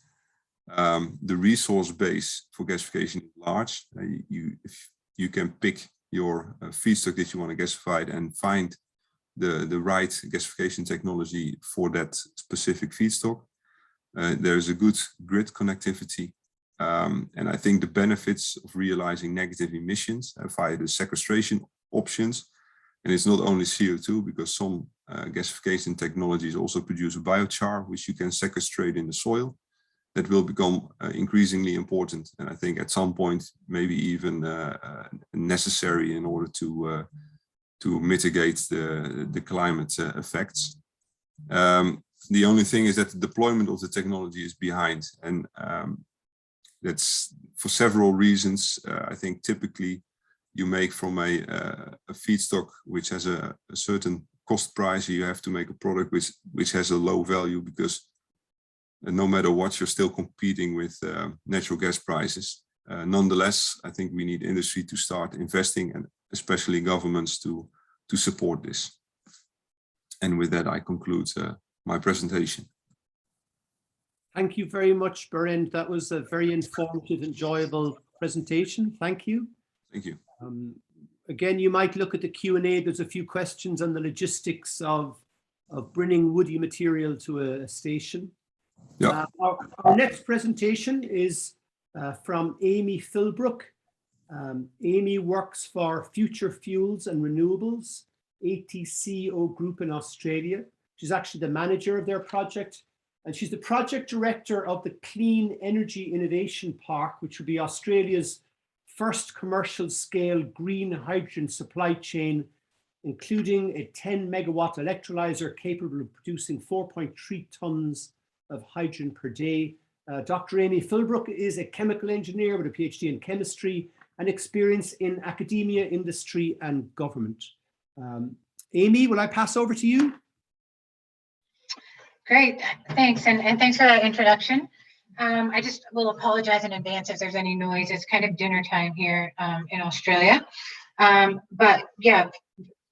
The resource base for gasification is large. If you can pick your feedstock that you want to gasify and find the right gasification technology for that specific feedstock. There's a good grid connectivity. And I think the benefits of realizing negative emissions via the sequestration options, and it's not only CO2, because some gasification technologies also produce a biochar, which you can sequestrate in the soil. That will become increasingly important, and I think at some point maybe even necessary in order to mitigate the climate effects. The only thing is that the deployment of the technology is behind, and that's for several reasons. I think typically you make from a feedstock which has a certain cost price. You have to make a product which has a low value, because no matter what, you're still competing with natural gas prices. Nonetheless, I think we need industry to start investing, and especially governments to support this. And with that, I conclude my presentation. Thank you very much, Berend. That was a very informative, enjoyable presentation. Thank you. Thank you. Again, you might look at the Q&A. There's a few questions on the logistics of bringing woody material to a station. Yeah. Our next presentation is from Amy Philbrook. Amy works for Future Fuels and Renewables, ATCO Group in Australia. She's actually the manager of their project, and she's the project director of the Clean Energy Innovation Park, which will be Australia's first commercial scale green hydrogen supply chain, including a 10 megawatt electrolyzer capable of producing 4.3 tons of hydrogen per day. Dr. Amy Philbrook is a chemical engineer with a PhD in chemistry and experience in academia, industry, and government. Amy, will I pass over to you? Great, thanks, and thanks for that introduction. I just will apologize in advance if there's any noise. It's kind of dinner time here in Australia. But yeah,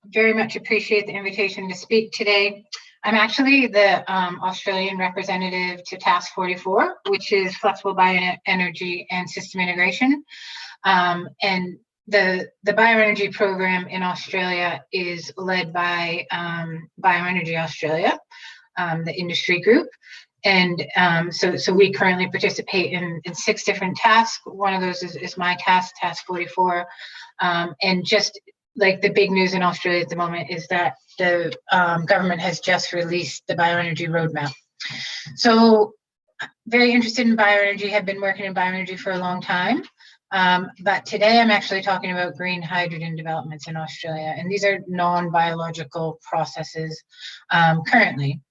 very much appreciate the invitation to speak today. I'm actually the Australian representative to Task 44, which is flexible bioenergy and system integration. And the bioenergy program in Australia is led by Bioenergy Australia, the industry group. And so we currently participate in 6 different tasks. One of those is my task, Task 44. And just like the big news in Australia at the moment is that the government has just released the bioenergy roadmap. So very interested in bioenergy, have been working in bioenergy for a long time. But today I'm actually talking about green hydrogen developments in Australia. And these are non-biological processes currently.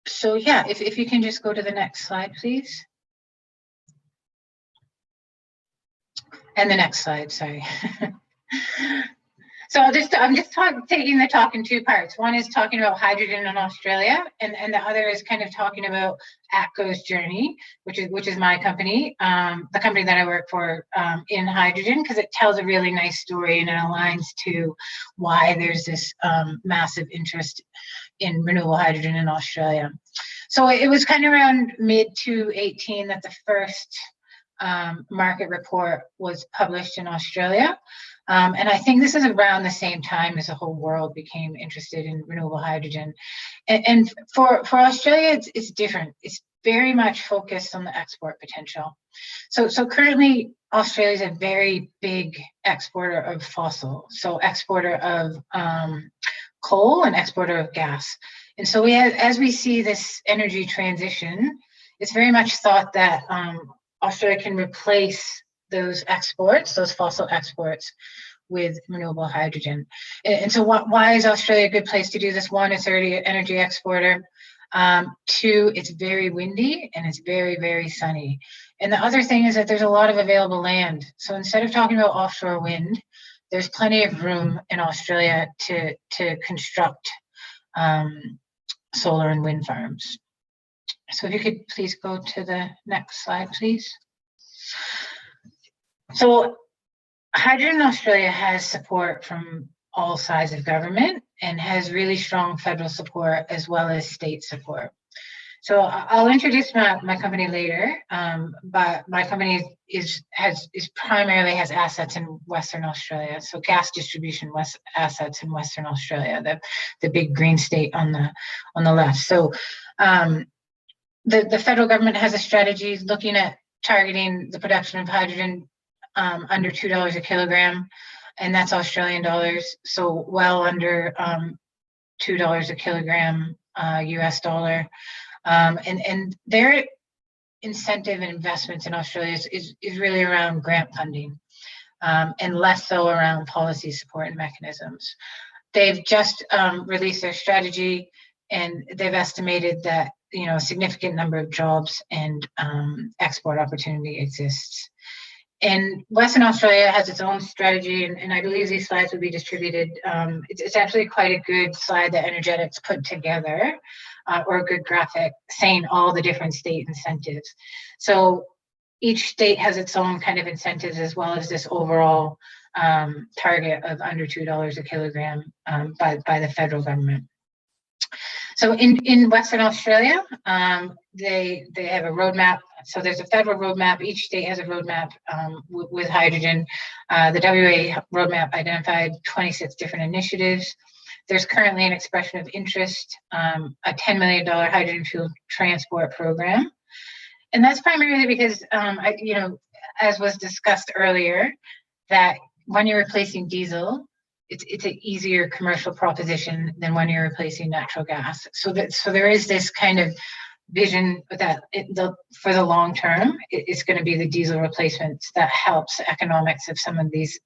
So yeah, if you can just go to the next slide, please. And the next slide, sorry. So I'm just taking the talk in 2 parts. One is talking about hydrogen in Australia, and the other is kind of talking about ATCO's journey, which is my company, the company that I work for in hydrogen, because it tells a really nice story and it aligns to why there's this massive interest in renewable hydrogen in Australia. So it was kind of around mid-2018 that the first market report was published in Australia. And I think this is around the same time as the whole world became interested in renewable hydrogen. And for Australia, it's different. It's very much focused on the export potential. So currently, Australia is a very big exporter of fossil, so exporter of coal and exporter of gas. And so as we see this energy transition, it's very much thought that Australia can replace those exports, those fossil exports, with renewable hydrogen. And so why is Australia a good place to do this? 1, it's already an energy exporter. 2, it's very windy and it's very, very sunny. And the other thing is that there's a lot of available land. So instead of talking about offshore wind, there's plenty of room in Australia to construct solar and wind farms. So if you could please go to the next slide, please. So hydrogen in Australia has support from all sides of government and has really strong federal support as well as state support. So I'll introduce my company later, but my company primarily has assets in Western Australia. So gas distribution assets in Western Australia, the big green state on the left. So the federal government has a strategy looking at targeting the production of hydrogen under $2 a kilogram, and that's Australian dollars. So well under $2 a kilogram US dollar. And their incentive and investments in Australia is really around grant funding and less so around policy support and mechanisms. They've just released their strategy, and they've estimated that a significant number of jobs and export opportunity exists. And Western Australia has its own strategy, and I believe these slides will be distributed. It's actually quite a good slide that Energetics put together, or a good graphic saying all the different state incentives. So each state has its own kind of incentives, as well as this overall target of under $2 a kilogram by the federal government. So in Western Australia, they have a roadmap. So there's a federal roadmap. Each state has a roadmap with hydrogen. The WA roadmap identified 26 different initiatives. There's currently an expression of interest, a $10 million hydrogen fuel transport program. And that's primarily because, as was discussed earlier, that when you're replacing diesel, it's an easier commercial proposition than when you're replacing natural gas. So there is this kind of vision that for the long term, it's going to be the diesel replacements that helps the economics of some of these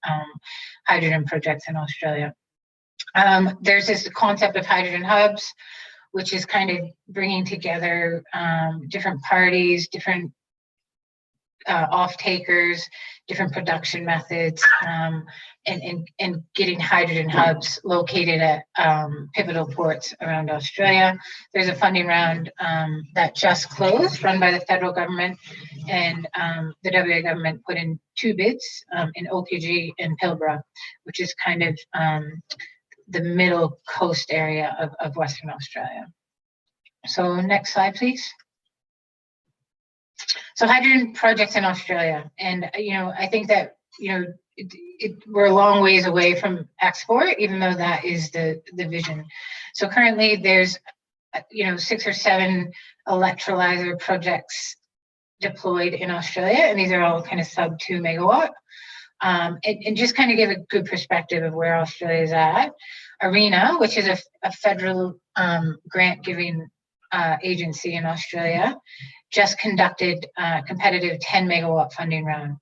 hydrogen projects in Australia. There's this concept of hydrogen hubs, which is kind of bringing together different parties, different off-takers, different production methods, and getting hydrogen hubs located at pivotal ports around Australia. There's a funding round that just closed, run by the federal government, and the WA government put in 2 bids in OKG and Pilbara, which is kind of the middle coast area of Western Australia. So next slide, please. So hydrogen projects in Australia, and I think that we're a long ways away from export, even though that is the vision. So currently there's 6 or 7 electrolyzer projects deployed in Australia, and these are all kind of sub 2 megawatt. And just kind of give a good perspective of where Australia is at. ARENA, which is a federal grant giving agency in Australia, just conducted a competitive 10 megawatt funding round.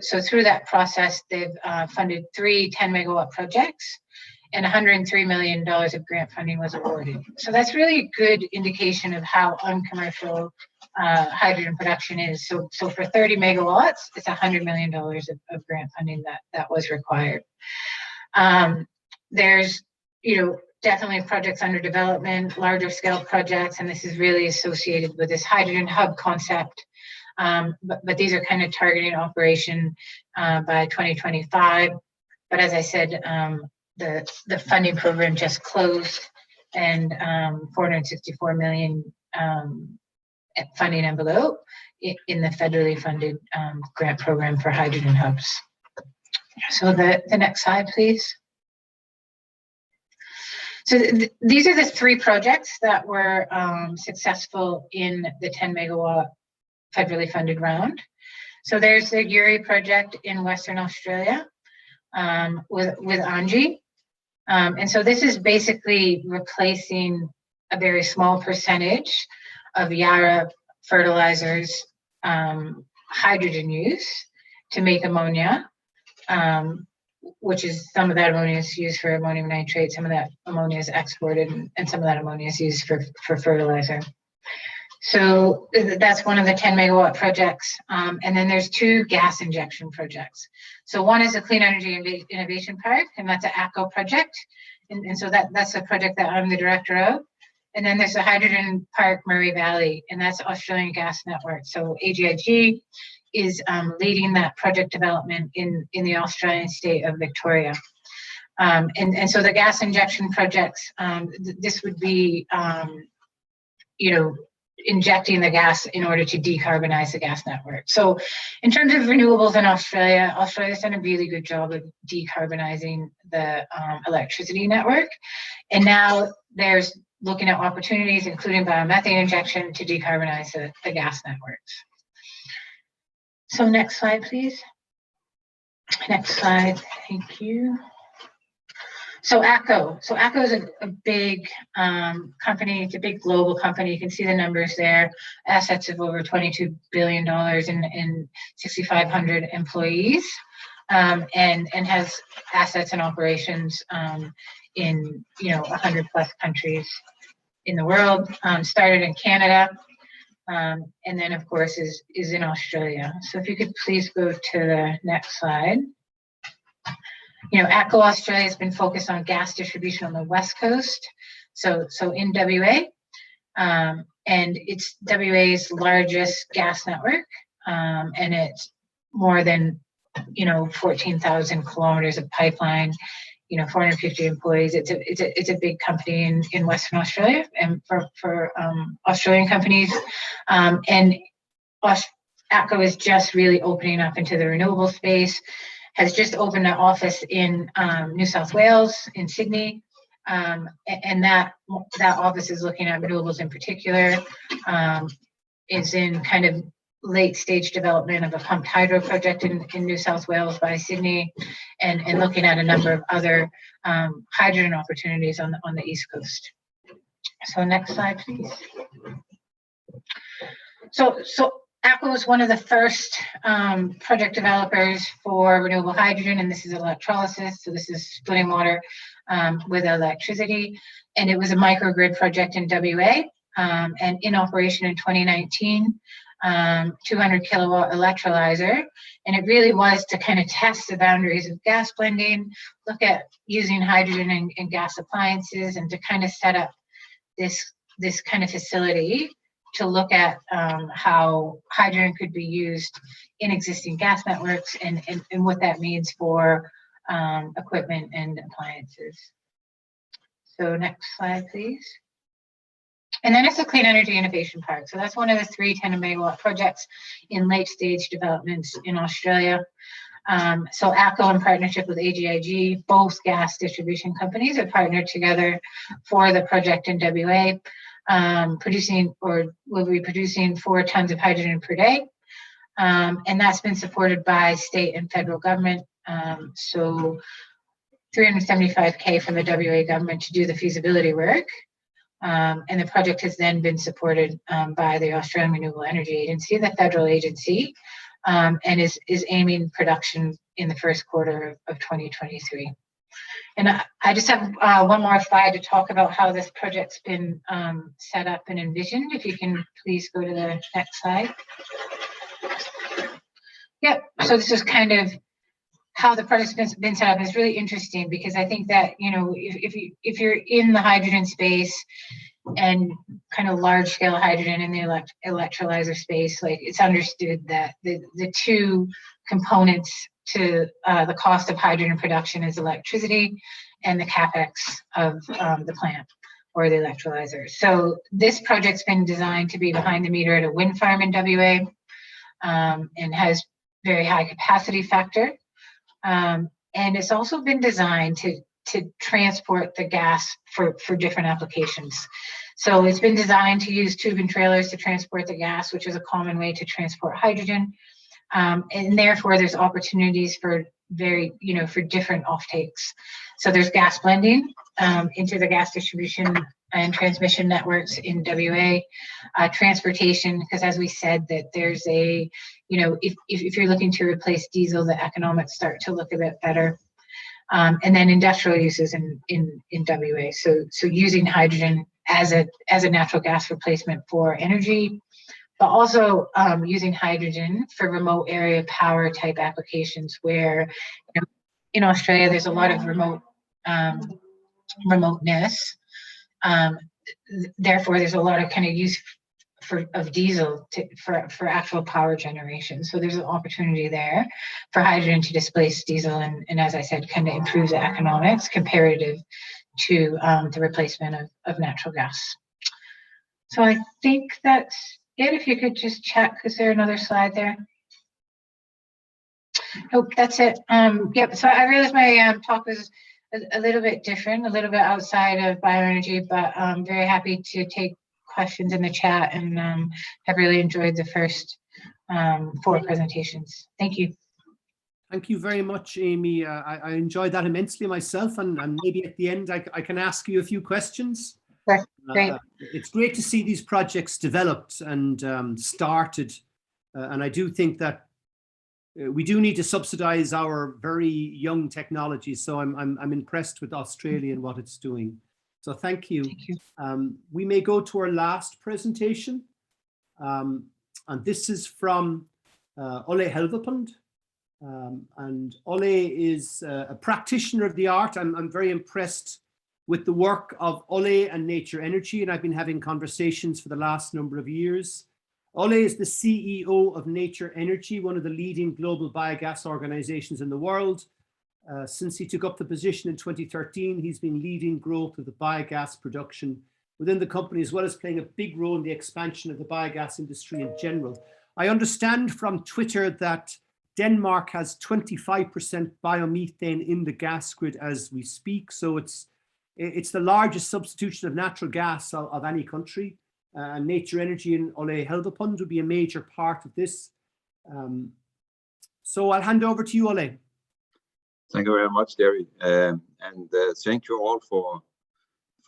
So through that process, they've funded 3 10 megawatt projects, and $103 million of grant funding was awarded. So that's really a good indication of how uncommercial hydrogen production is. So for 30 megawatts, it's $100 million of grant funding that was required. There's definitely projects under development, larger scale projects, and this is really associated with this hydrogen hub concept. But these are kind of targeting operation by 2025. But as I said, the funding program just closed, and 464 million funding envelope in the federally funded grant program for hydrogen hubs. So the next slide, please. So these are the 3 projects that were successful in the 10 megawatt federally funded round. So there's the Uri project in Western Australia with Anji. And so this is basically replacing a very small percentage of Yara fertilizers hydrogen use to make ammonia, which is some of that ammonia is used for ammonium nitrate, some of that ammonia is exported, and some of that ammonia is used for fertilizer. So that's one of the 10 megawatt projects. And then there's 2 gas injection projects. So one is a Clean Energy Innovation Park, and that's an ACO project. And so that's a project that I'm the director of. And then there's the Hydrogen Park Murray Valley, and that's Australian Gas Network. So AGIG is leading that project development in the Australian state of Victoria. And so the gas injection projects, this would be, injecting the gas in order to decarbonize the gas network. So in terms of renewables in Australia, Australia's done a really good job of decarbonizing the electricity network. And now there's looking at opportunities, including biomethane injection, to decarbonize the gas networks. So next slide, please. Next slide, thank you. So ACO is a big company. It's a big global company. You can see the numbers there. Assets of over $22 billion and 6,500 employees, and has assets and operations in 100 plus countries in the world. Started in Canada, and then of course is in Australia. So if you could please go to the next slide. ACO Australia has been focused on gas distribution on the West Coast, so in WA, and it's WA's largest gas network, and it's more than 14,000 kilometers of pipeline, 450 employees. It's a big company in Western Australia, and for Australian companies, and ACO is just really opening up into the renewable space. Has just opened an office in New South Wales, in Sydney, and that office is looking at renewables in particular, is in kind of late stage development of a pumped hydro project in New South Wales by Sydney, and looking at a number of other hydrogen opportunities on the East Coast. So next slide, please. So ACO is one of the first project developers for renewable hydrogen, and this is electrolysis. So this is splitting water with electricity, and it was a microgrid project in WA, and in operation in 2019. 200 kilowatt electrolyzer. And it really was to kind of test the boundaries of gas blending, look at using hydrogen in gas appliances, and to kind of set up this kind of facility to look at how hydrogen could be used in existing gas networks and what that means for equipment and appliances. So next slide, please. And then it's a clean energy innovation park. So that's one of the 3 10 megawatt projects in late stage developments in Australia. So ACO, in partnership with AGIG, both gas distribution companies, have partnered together for the project in WA, producing or will be producing 4 tons of hydrogen per day. And that's been supported by state and federal government. So $375K from the WA government to do the feasibility work. And the project has then been supported by the Australian Renewable Energy Agency, the federal agency, and is aiming production in the first quarter of 2023. And I just have one more slide to talk about how this project's been set up and envisioned. If you can please go to the next slide. Yep, so this is kind of how the project's been set up. Is really interesting because I think that, you know, if you're in the hydrogen space and kind of large scale hydrogen in the electrolyzer space, like it's understood that the 2 components to the cost of hydrogen production is electricity and the capex of the plant or the electrolyzer. So this project's been designed to be behind the meter at a wind farm in WA, and has very high capacity factor. And it's also been designed to transport the gas for different applications. So it's been designed to use tube and trailers to transport the gas, which is a common way to transport hydrogen. And therefore there's opportunities for for different offtakes. So there's gas blending into the gas distribution and transmission networks in WA, transportation, because as we said, that there's a, if you're looking to replace diesel, the economics start to look a bit better. And then industrial uses in WA. So using hydrogen as a natural gas replacement for energy, but also using hydrogen for remote area power type applications where, in Australia, there's a lot of remoteness. Therefore, there's a lot of kind of use of diesel for actual power generation. So there's an opportunity there for hydrogen to displace diesel and as I said, kind of improve the economics comparative to the replacement of natural gas. So I think that's it. If you could just check, is there another slide there? Nope, that's it. Yep, so I realized my talk was a little bit different, a little bit outside of bioenergy, but I'm very happy to take questions in the chat and have really enjoyed the first 4 presentations. Thank you. Thank you very much, Amy. I enjoyed that immensely myself, and maybe at the end I can ask you a few questions. Sure. Great. It's great to see these projects developed and started, and I do think that we do need to subsidize our very young technology. So I'm impressed with Australia and what it's doing. So thank you. Thank you. We may go to our last presentation, and this is from Ole Helvepund. And Ole is a practitioner of the art. I'm very impressed with the work of Ole and Nature Energy, and I've been having conversations for the last number of years. Ole is the CEO of Nature Energy, one of the leading global biogas organizations in the world. Since he took up the position in 2013, he's been leading growth of the biogas production within the company, as well as playing a big role in the expansion of the biogas industry in general. I understand from Twitter that Denmark has 25% biomethane in the gas grid as we speak. So it's the largest substitution of natural gas of any country. Nature Energy and Ole Helvepund will be a major part of this. So I'll hand over to you, Ole. Thank you very much, Jerry, and thank you all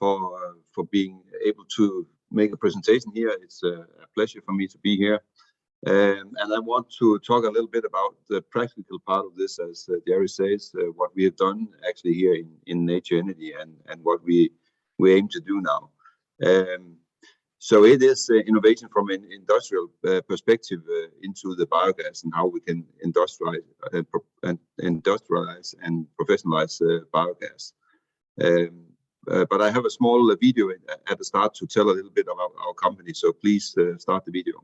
for being able to make a presentation here. It's a pleasure for me to be here, and I want to talk a little bit about the practical part of this, as Jerry says, what we have done actually here in Nature Energy and what we aim to do now. So it is innovation from an industrial perspective into the biogas and how we can industrialize and professionalize biogas. But I have a small video at the start to tell a little bit about our company. So please start the video.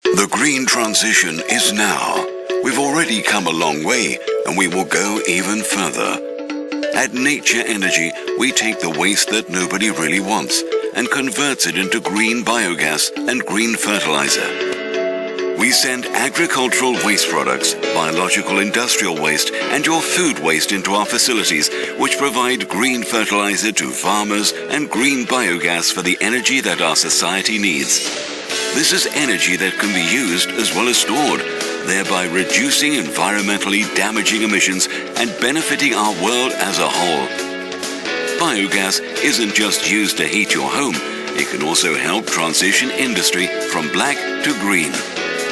The green transition is now. We've already come a long way, and we will go even further. At Nature Energy, we take the waste that nobody really wants and converts it into green biogas and green fertilizer. We send agricultural waste products, biological industrial waste, and your food waste into our facilities, which provide green fertilizer to farmers and green biogas for the energy that our society needs. This is energy that can be used as well as stored, thereby reducing environmentally damaging emissions and benefiting our world as a whole. Biogas isn't just used to heat your home, it can also help transition industry from black to green.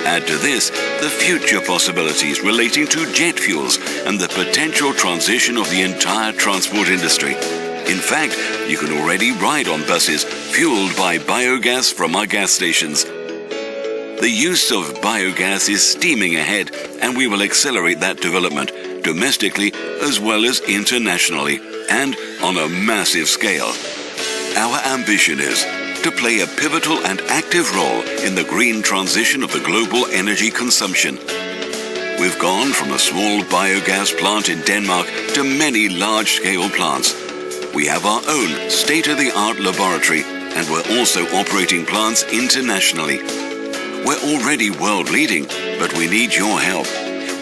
Add to this the future possibilities relating to jet fuels and the potential transition of the entire transport industry. In fact, you can already ride on buses fueled by biogas from our gas stations. The use of biogas is steaming ahead, and we will accelerate that development domestically as well as internationally and on a massive scale. Our ambition is to play a pivotal and active role in the green transition of the global energy consumption. We've gone from a small biogas plant in Denmark to many large-scale plants. We have our own state-of-the-art laboratory, and we're also operating plants internationally. We're already world-leading, but we need your help.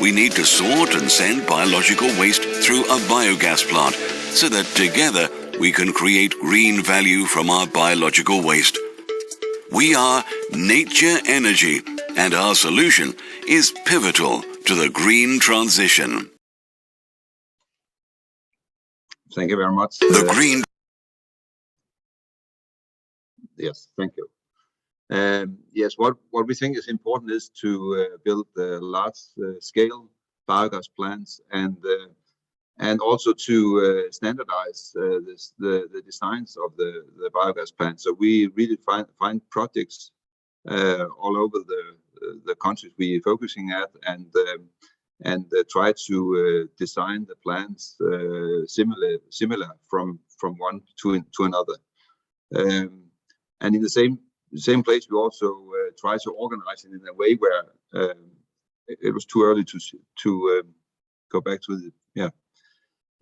We need to sort and send biological waste through a biogas plant so that together we can create green value from our biological waste. We are Nature Energy, and our solution is pivotal to the green transition. Thank you very much. The green. Yes, thank you. Yes, what we think is important is to build large-scale biogas plants and also to standardize the designs of the biogas plants. So we really find projects all over the countries we're focusing at and try to design the plants similar from one to another. And in the same place, we also try to organize it in a way where it was too early to go back to the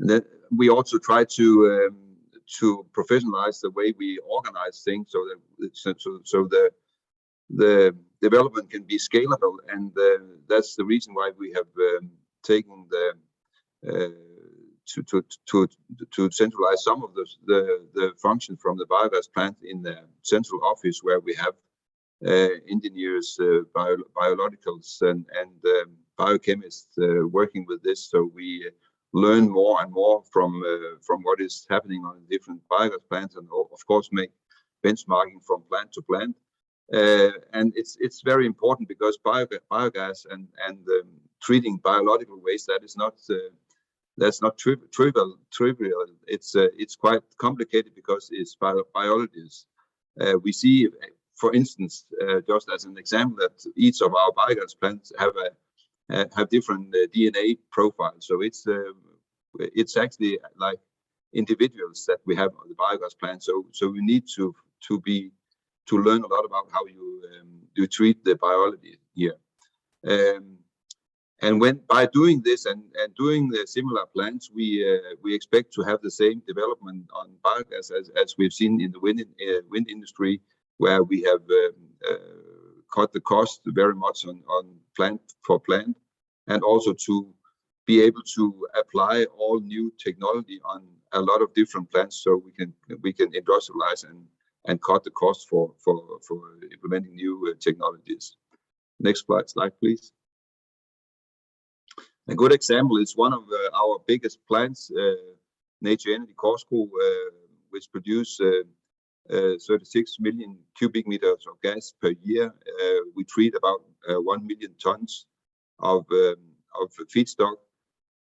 And then we also try to professionalize the way we organize things so that the development can be scalable, and that's the reason why we have taken to centralize some of the function from the biogas plant in the central office, where we have engineers, biologicals and biochemists working with this, so we learn more and more from what is happening on different biogas plants, and of course make benchmarking from plant to plant. And it's very important because biogas and treating biological waste, that's not trivial. It's quite complicated because it's biologies. We see, for instance, just as an example, that each of our biogas plants have different DNA profiles. So it's actually like individuals that we have on the biogas plant. So we need to learn a lot about how you treat the biology here. And by doing this and doing the similar plants, we expect to have the same development on biogas as we've seen in the wind industry, where we have cut the cost very much on plant for plant, and also to be able to apply all new technology on a lot of different plants, so we can industrialize and cut the cost for implementing new technologies. Next slide, please. A good example is one of our biggest plants, Nature Energy Korsko, which produce 36 million cubic meters of gas per year. We treat about 1 million tons of feedstock,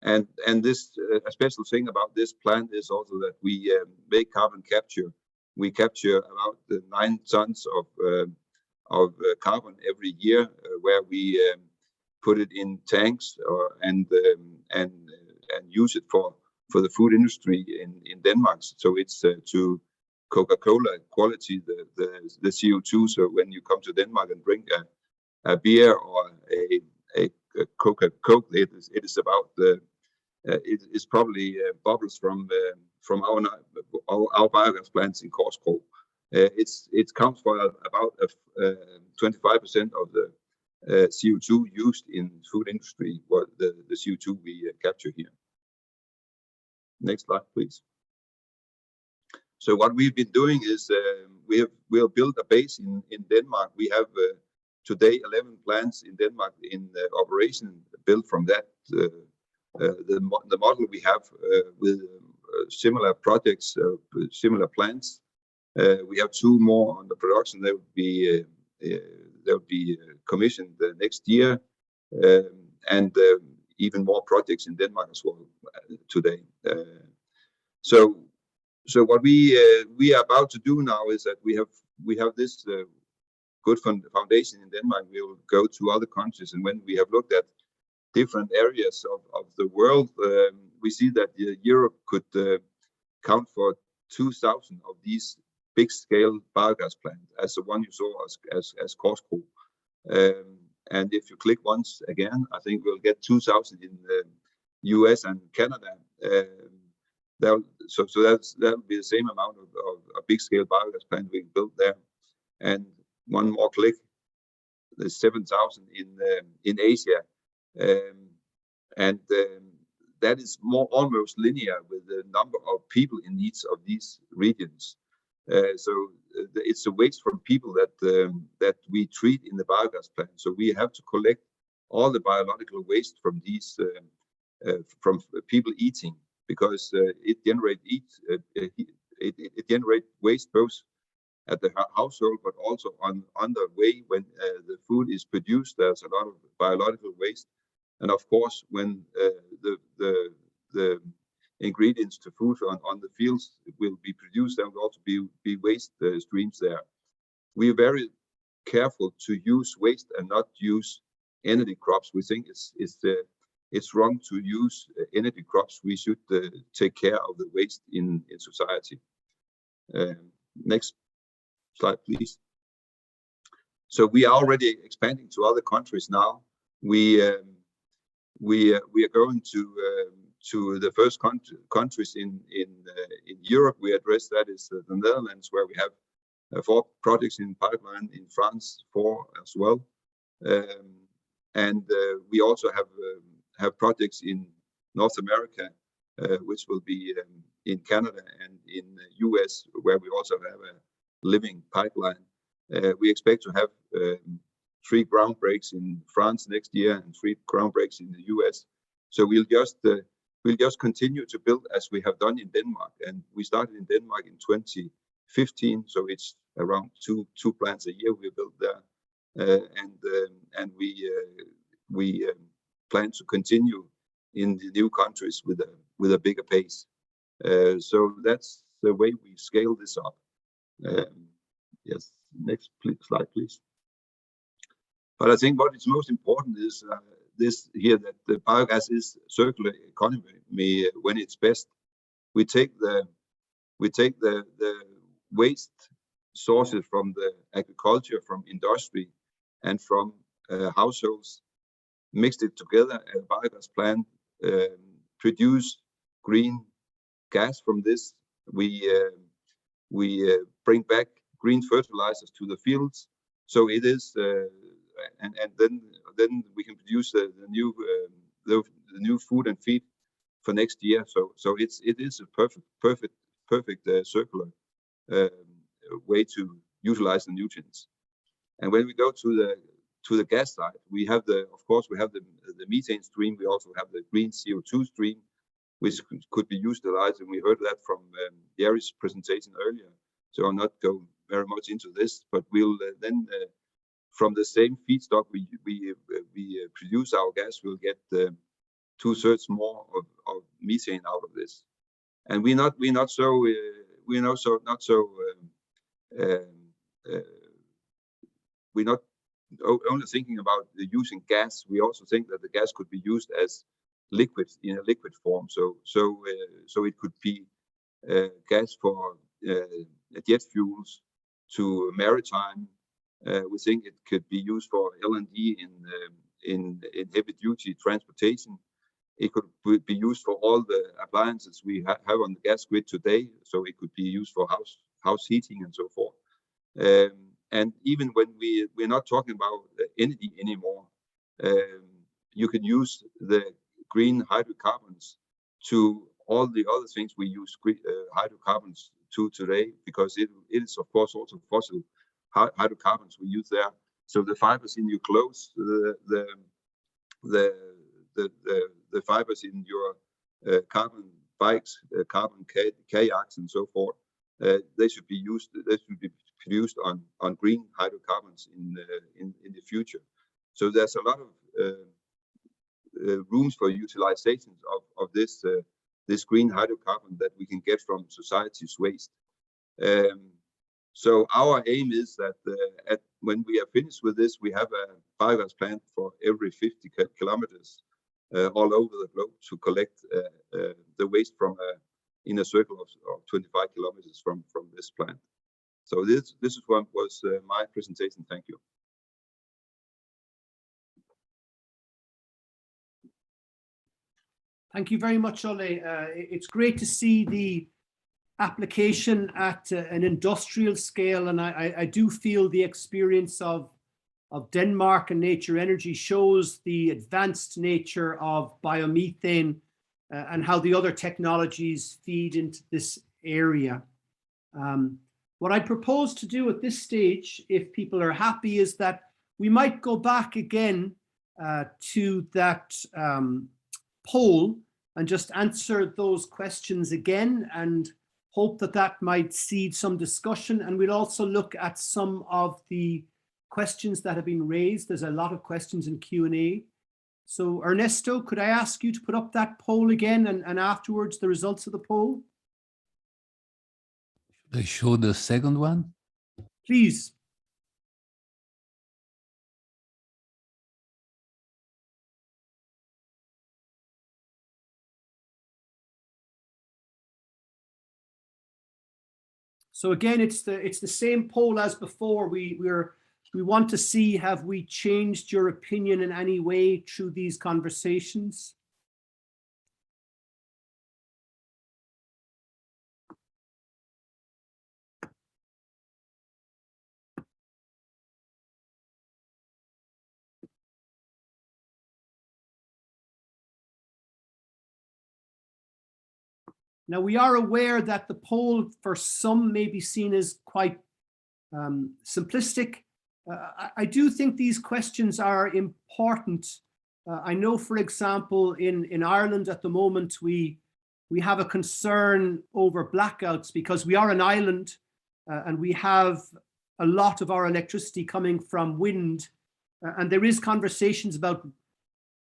and this a special thing about this plant is also that we make carbon capture we capture about 9 tons of carbon every year, where we put it in tanks and use it for the food industry in Denmark. So it's to Coca-Cola quality, the CO2. So when you come to Denmark and drink a beer or a Coke, it is about it is probably bubbles from our biogas plants in Korsbro. It counts for about 25% of the CO2 used in food industry, what the CO2 we capture here. Next slide, please. So what we've been doing is we have built a base in Denmark. We have today 11 plants in Denmark in operation, built from that. The model we have with similar projects, similar plants. We have 2 more on the production. They will be commissioned next year, and even more projects in Denmark as well today. So what we are about to do now is that we have this good foundation in Denmark. We will go to other countries, and when we have looked at different areas of the world, we see that Europe could count for 2,000 of these big-scale biogas plants, as the one you saw as Korsbro. And if you click once again, I think we'll get 2,000 in the US and Canada. So that'll be the same amount of a big-scale biogas plant we built there. And one more click, there's 7,000 in Asia. That is almost linear with the number of people in each of these regions. So it's a waste from people that we treat in the biogas plant. So we have to collect all the biological waste from these from people eating, because it generates waste both at the household, but also on the way when the food is produced. There's a lot of biological waste. And of course, when the ingredients to food on the fields will be produced, there will also be waste streams there. We are very careful to use waste and not use energy crops. We think it's wrong to use energy crops. We should take care of the waste in society. Next slide, please. So we are already expanding to other countries now. We are going to the first countries in Europe. We address that is the Netherlands, where we have 4 projects in pipeline, in France 4 as well, and we also have projects in North America, which will be in Canada and in the US, where we also have a living pipeline. We expect to have 3 ground breaks in France next year and 3 ground breaks in the US. So we'll just continue to build as we have done in Denmark, and we started in Denmark in 2015. So it's around two plants a year we built there, and we plan to continue in the new countries with a bigger pace. So that's the way we scale this up. Yes, next slide, please. But I think what is most important is this here, that the biogas is circular economy when it's best. We take the waste sources from the agriculture, from industry, and from households, mixed it together at a biogas plant, produce green gas from this. We bring back green fertilizers to the fields. So it is, and then we can produce the new food and feed for next year. So it is a perfect circular way to utilize the nutrients. And when we go to the gas side, we have the methane stream. We also have the green CO2 stream, which could be utilized, and we heard that from Jerry's presentation earlier. So I'll not go very much into this, but we'll then from the same feedstock we produce our gas, we'll get 2/3 more of methane out of this. And we're not we're not so we're not only thinking about using gas. We also think that the gas could be used as liquid in a liquid form. So it could be gas for jet fuels to maritime. We think it could be used for LNG in heavy duty transportation. It could be used for all the appliances we have on the gas grid today. So it could be used for house heating and so forth. And even when we're not talking about energy anymore, you can use the green hydrocarbons to all the other things we use hydrocarbons to today, because it is of course also fossil hydrocarbons we use there. So the fibers in your clothes, the fibers in your carbon bikes, carbon kayaks, and so forth, they should be used. They should be produced on green hydrocarbons in the future. So there's a lot of rooms for utilizations of this green hydrocarbon that we can get from society's waste. So our aim is that when we are finished with this, we have a biogas plant for every 50 kilometers all over the globe to collect the waste from in a circle of 25 kilometers from this plant. So this is what was my presentation. Thank you. Thank you very much, Ole. It's great to see the application at an industrial scale, and I do feel the experience of Denmark and Nature Energy shows the advanced nature of biomethane and how the other technologies feed into this area. What I propose to do at this stage, if people are happy, is that we might go back again to that poll and just answer those questions again, and hope that that might seed some discussion. And we'll also look at some of the questions that have been raised. There's a lot of questions in Q&A. So Ernesto, could I ask you to put up that poll again, and afterwards the results of the poll? Should I show the second one? Please. So again, it's the same poll as before. We want to see, have we changed your opinion in any way through these conversations? Now, we are aware that the poll for some may be seen as quite simplistic. I do think these questions are important. I know, for example, in Ireland at the moment, we have a concern over blackouts because we are an island and we have a lot of our electricity coming from wind. And there is conversations about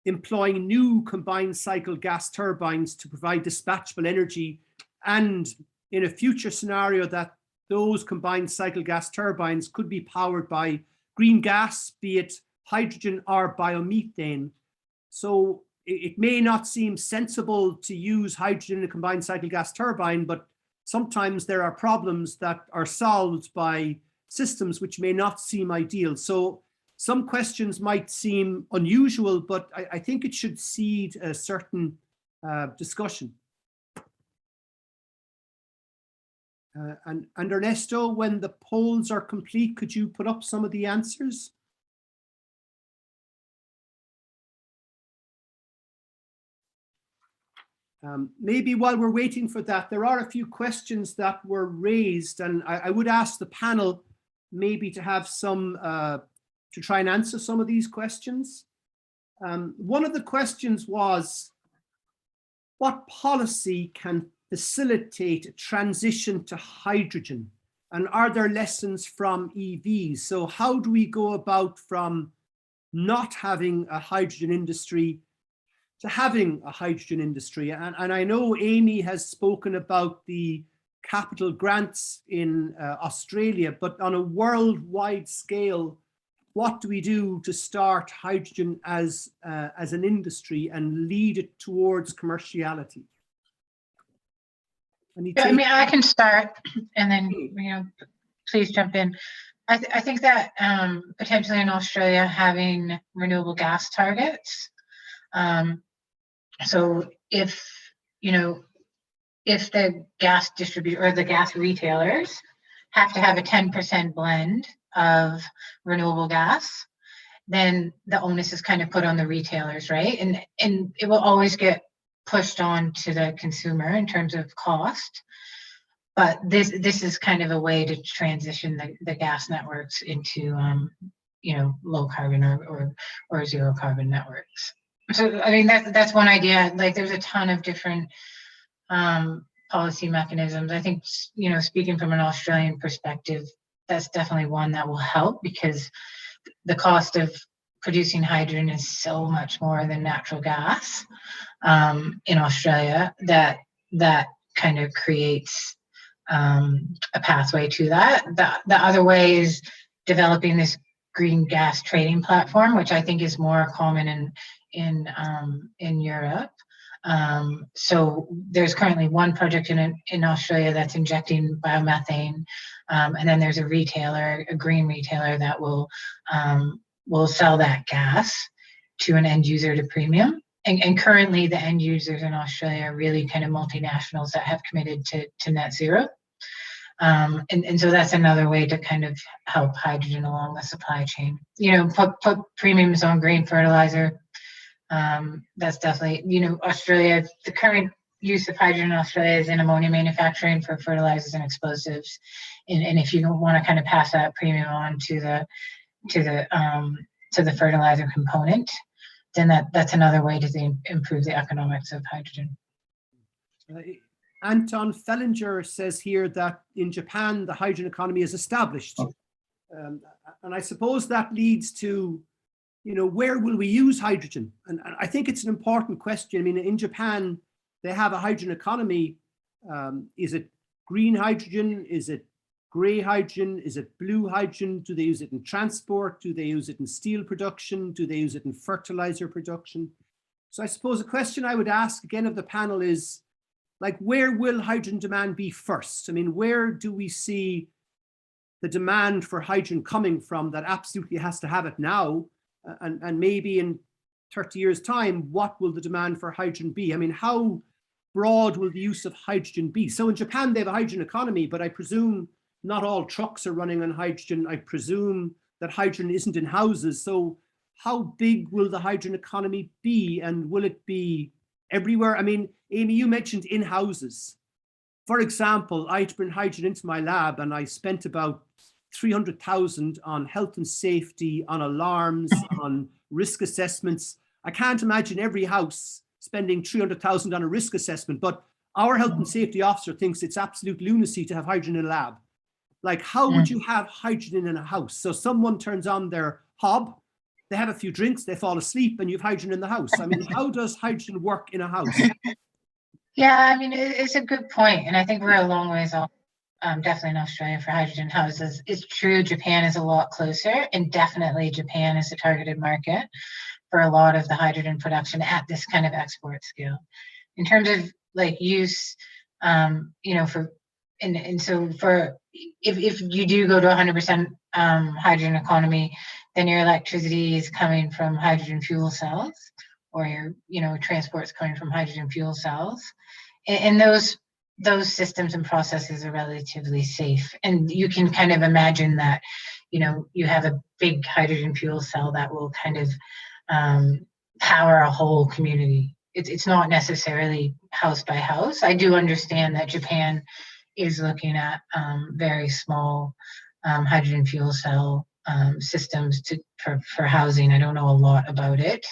employing new combined cycle gas turbines to provide dispatchable energy, and in a future scenario that those combined cycle gas turbines could be powered by green gas, be it hydrogen or biomethane. So it may not seem sensible to use hydrogen in a combined cycle gas turbine, but sometimes there are problems that are solved by systems which may not seem ideal. So some questions might seem unusual, but I think it should seed a certain discussion. And Ernesto, when the polls are complete, could you put up some of the answers? Maybe while we're waiting for that, there are a few questions that were raised, and I would ask the panel maybe to have some to try and answer some of these questions. One of the questions was, what policy can facilitate a transition to hydrogen? And are there lessons from EVs? So how do we go about from not having a hydrogen industry to having a hydrogen industry? And I know Amy has spoken about the capital grants in Australia, but on a worldwide scale, what do we do to start hydrogen as an industry and lead it towards commerciality? I mean, I can start, and then please jump in. I think that potentially in Australia having renewable gas targets. So if the gas distributor or the gas retailers have to have a 10% blend of renewable gas, then the onus is kind of put on the retailers, right? And it will always get pushed on to the consumer in terms of cost. But this is kind of a way to transition the gas networks into low carbon or zero carbon networks. So I mean that's one idea. Like there's a ton of different policy mechanisms. I think speaking from an Australian perspective, that's definitely one that will help, because the cost of producing hydrogen is so much more than natural gas in Australia that kind of creates a pathway to that. The other way is developing this green gas trading platform, which I think is more common in Europe. So there's currently one project in Australia that's injecting biomethane, and then there's a green retailer that will sell that gas to an end user to premium. And currently the end users in Australia are really kind of multinationals that have committed to net zero. And so that's another way to kind of help hydrogen along the supply chain. Put premiums on green fertilizer. That's definitely, Australia, the current use of hydrogen in Australia is in ammonia manufacturing for fertilizers and explosives. And if you don't want to kind of pass that premium on to the fertilizer component, then that's another way to improve the economics of hydrogen. Anton Fellinger says here that in Japan, the hydrogen economy is established. And I suppose that leads to, where will we use hydrogen? And I think it's an important question. I mean, in Japan, they have a hydrogen economy. Is it green hydrogen? Is it gray hydrogen? Is it blue hydrogen? Do they use it in transport? Do they use it in steel production? Do they use it in fertilizer production? So I suppose the question I would ask again of the panel is, like, where will hydrogen demand be first? I mean, where do we see the demand for hydrogen coming from that absolutely has to have it now? And maybe in 30 years' time, what will the demand for hydrogen be? I mean, how broad will the use of hydrogen be? So in Japan, they have a hydrogen economy, but I presume not all trucks are running on hydrogen. I presume that hydrogen isn't in houses. So how big will the hydrogen economy be? And will it be everywhere? I mean, Amy, you mentioned in houses. For example, I had to bring hydrogen into my lab and I spent about 300,000 on health and safety, on alarms, on risk assessments. I can't imagine every house spending 300,000 on a risk assessment, but our health and safety officer thinks it's absolute lunacy to have hydrogen in a lab. Like, how would you have hydrogen in a house? So someone turns on their hob, they have a few drinks, they fall asleep, and you have hydrogen in the house. I mean, how does hydrogen work in a house? Yeah, I mean, it's a good point. And I think we're a long ways off, definitely in Australia for hydrogen houses. It's true, Japan is a lot closer, and definitely Japan is a targeted market for a lot of the hydrogen production at this kind of export scale. In terms of like use, if you do go to 100% hydrogen economy, then your electricity is coming from hydrogen fuel cells, or your transport's coming from hydrogen fuel cells, and those systems and processes are relatively safe. And you can kind of imagine that you have a big hydrogen fuel cell that will kind of power a whole community. It's not necessarily house by house. I do understand that Japan is looking at very small hydrogen fuel cell systems for housing. I don't know a lot about it,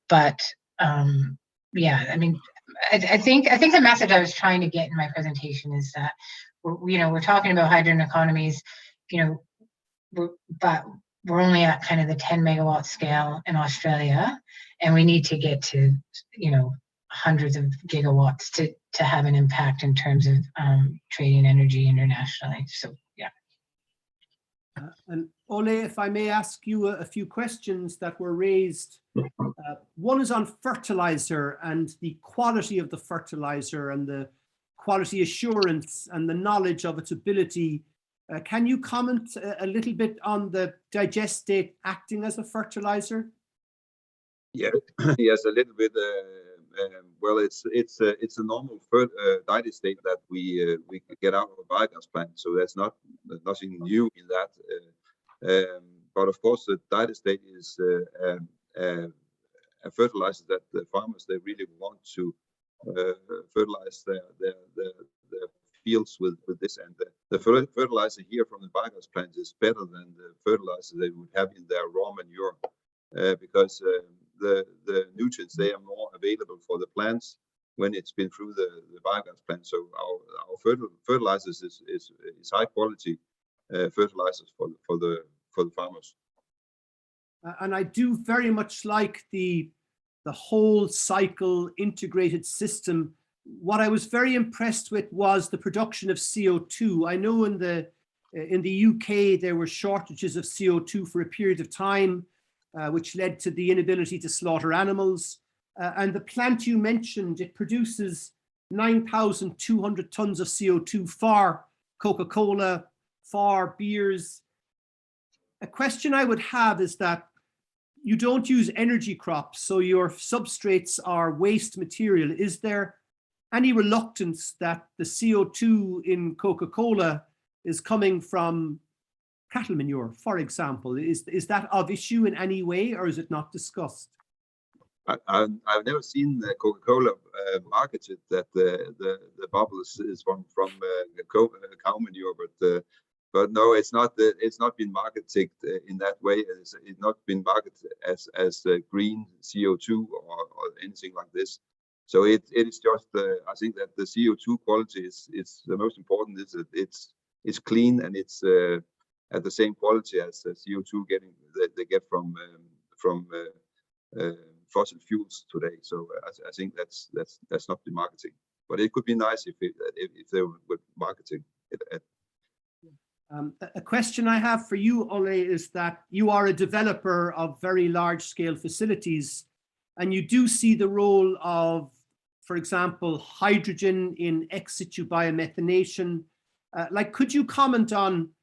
but yeah, I mean, I think the message I was trying to get in my presentation is that we're talking about hydrogen economies, but we're only at kind of the 10 megawatt scale in Australia, and we need to get to hundreds of gigawatts to have an impact in terms of trading energy internationally. So yeah. And Ole, if I may ask you a few questions that were raised. One is on fertilizer and the quality of the fertilizer and the quality assurance and the knowledge of its ability. Can you comment a little bit on the digestate acting as a fertilizer? Yeah, yes, a little bit. Well, it's a normal digestate that we get out of a biogas plant, so there's nothing new in that. But of course, the digestate is a fertilizer that the farmers, they really want to fertilize their fields with this, and the fertilizer here from the biogas plant is better than the fertilizer they would have in their raw manure, because the nutrients, they are more available for the plants when it's been through the biogas plant. So our fertilizers is high quality fertilizers for the farmers. And I do very much like the whole cycle integrated system. What I was very impressed with was the production of CO2. I know in the UK there were shortages of CO2 for a period of time, which led to the inability to slaughter animals. And the plant you mentioned, it produces 9,200 tons of CO2 for Coca-Cola, for beers. A question I would have is that you don't use energy crops, so your substrates are waste material. Is there any reluctance that the CO2 in Coca-Cola is coming from cattle manure, for example? Is that of issue in any way, or is it not discussed? I've never seen Coca-Cola marketed that the bubbles is from cow manure, but no, it's not been marketed in that way. It's not been marketed as green CO2 or anything like this. So it is just I think that the CO2 quality is the most important. Is that it's clean and it's at the same quality as CO2 they get from fossil fuels today. So I think that's not the marketing, but it could be nice if they were marketing it. A question I have for you, Ole, is that you are a developer of very large scale facilities, and you do see the role of, for example, hydrogen in ex situ biomethanation. Could you comment on,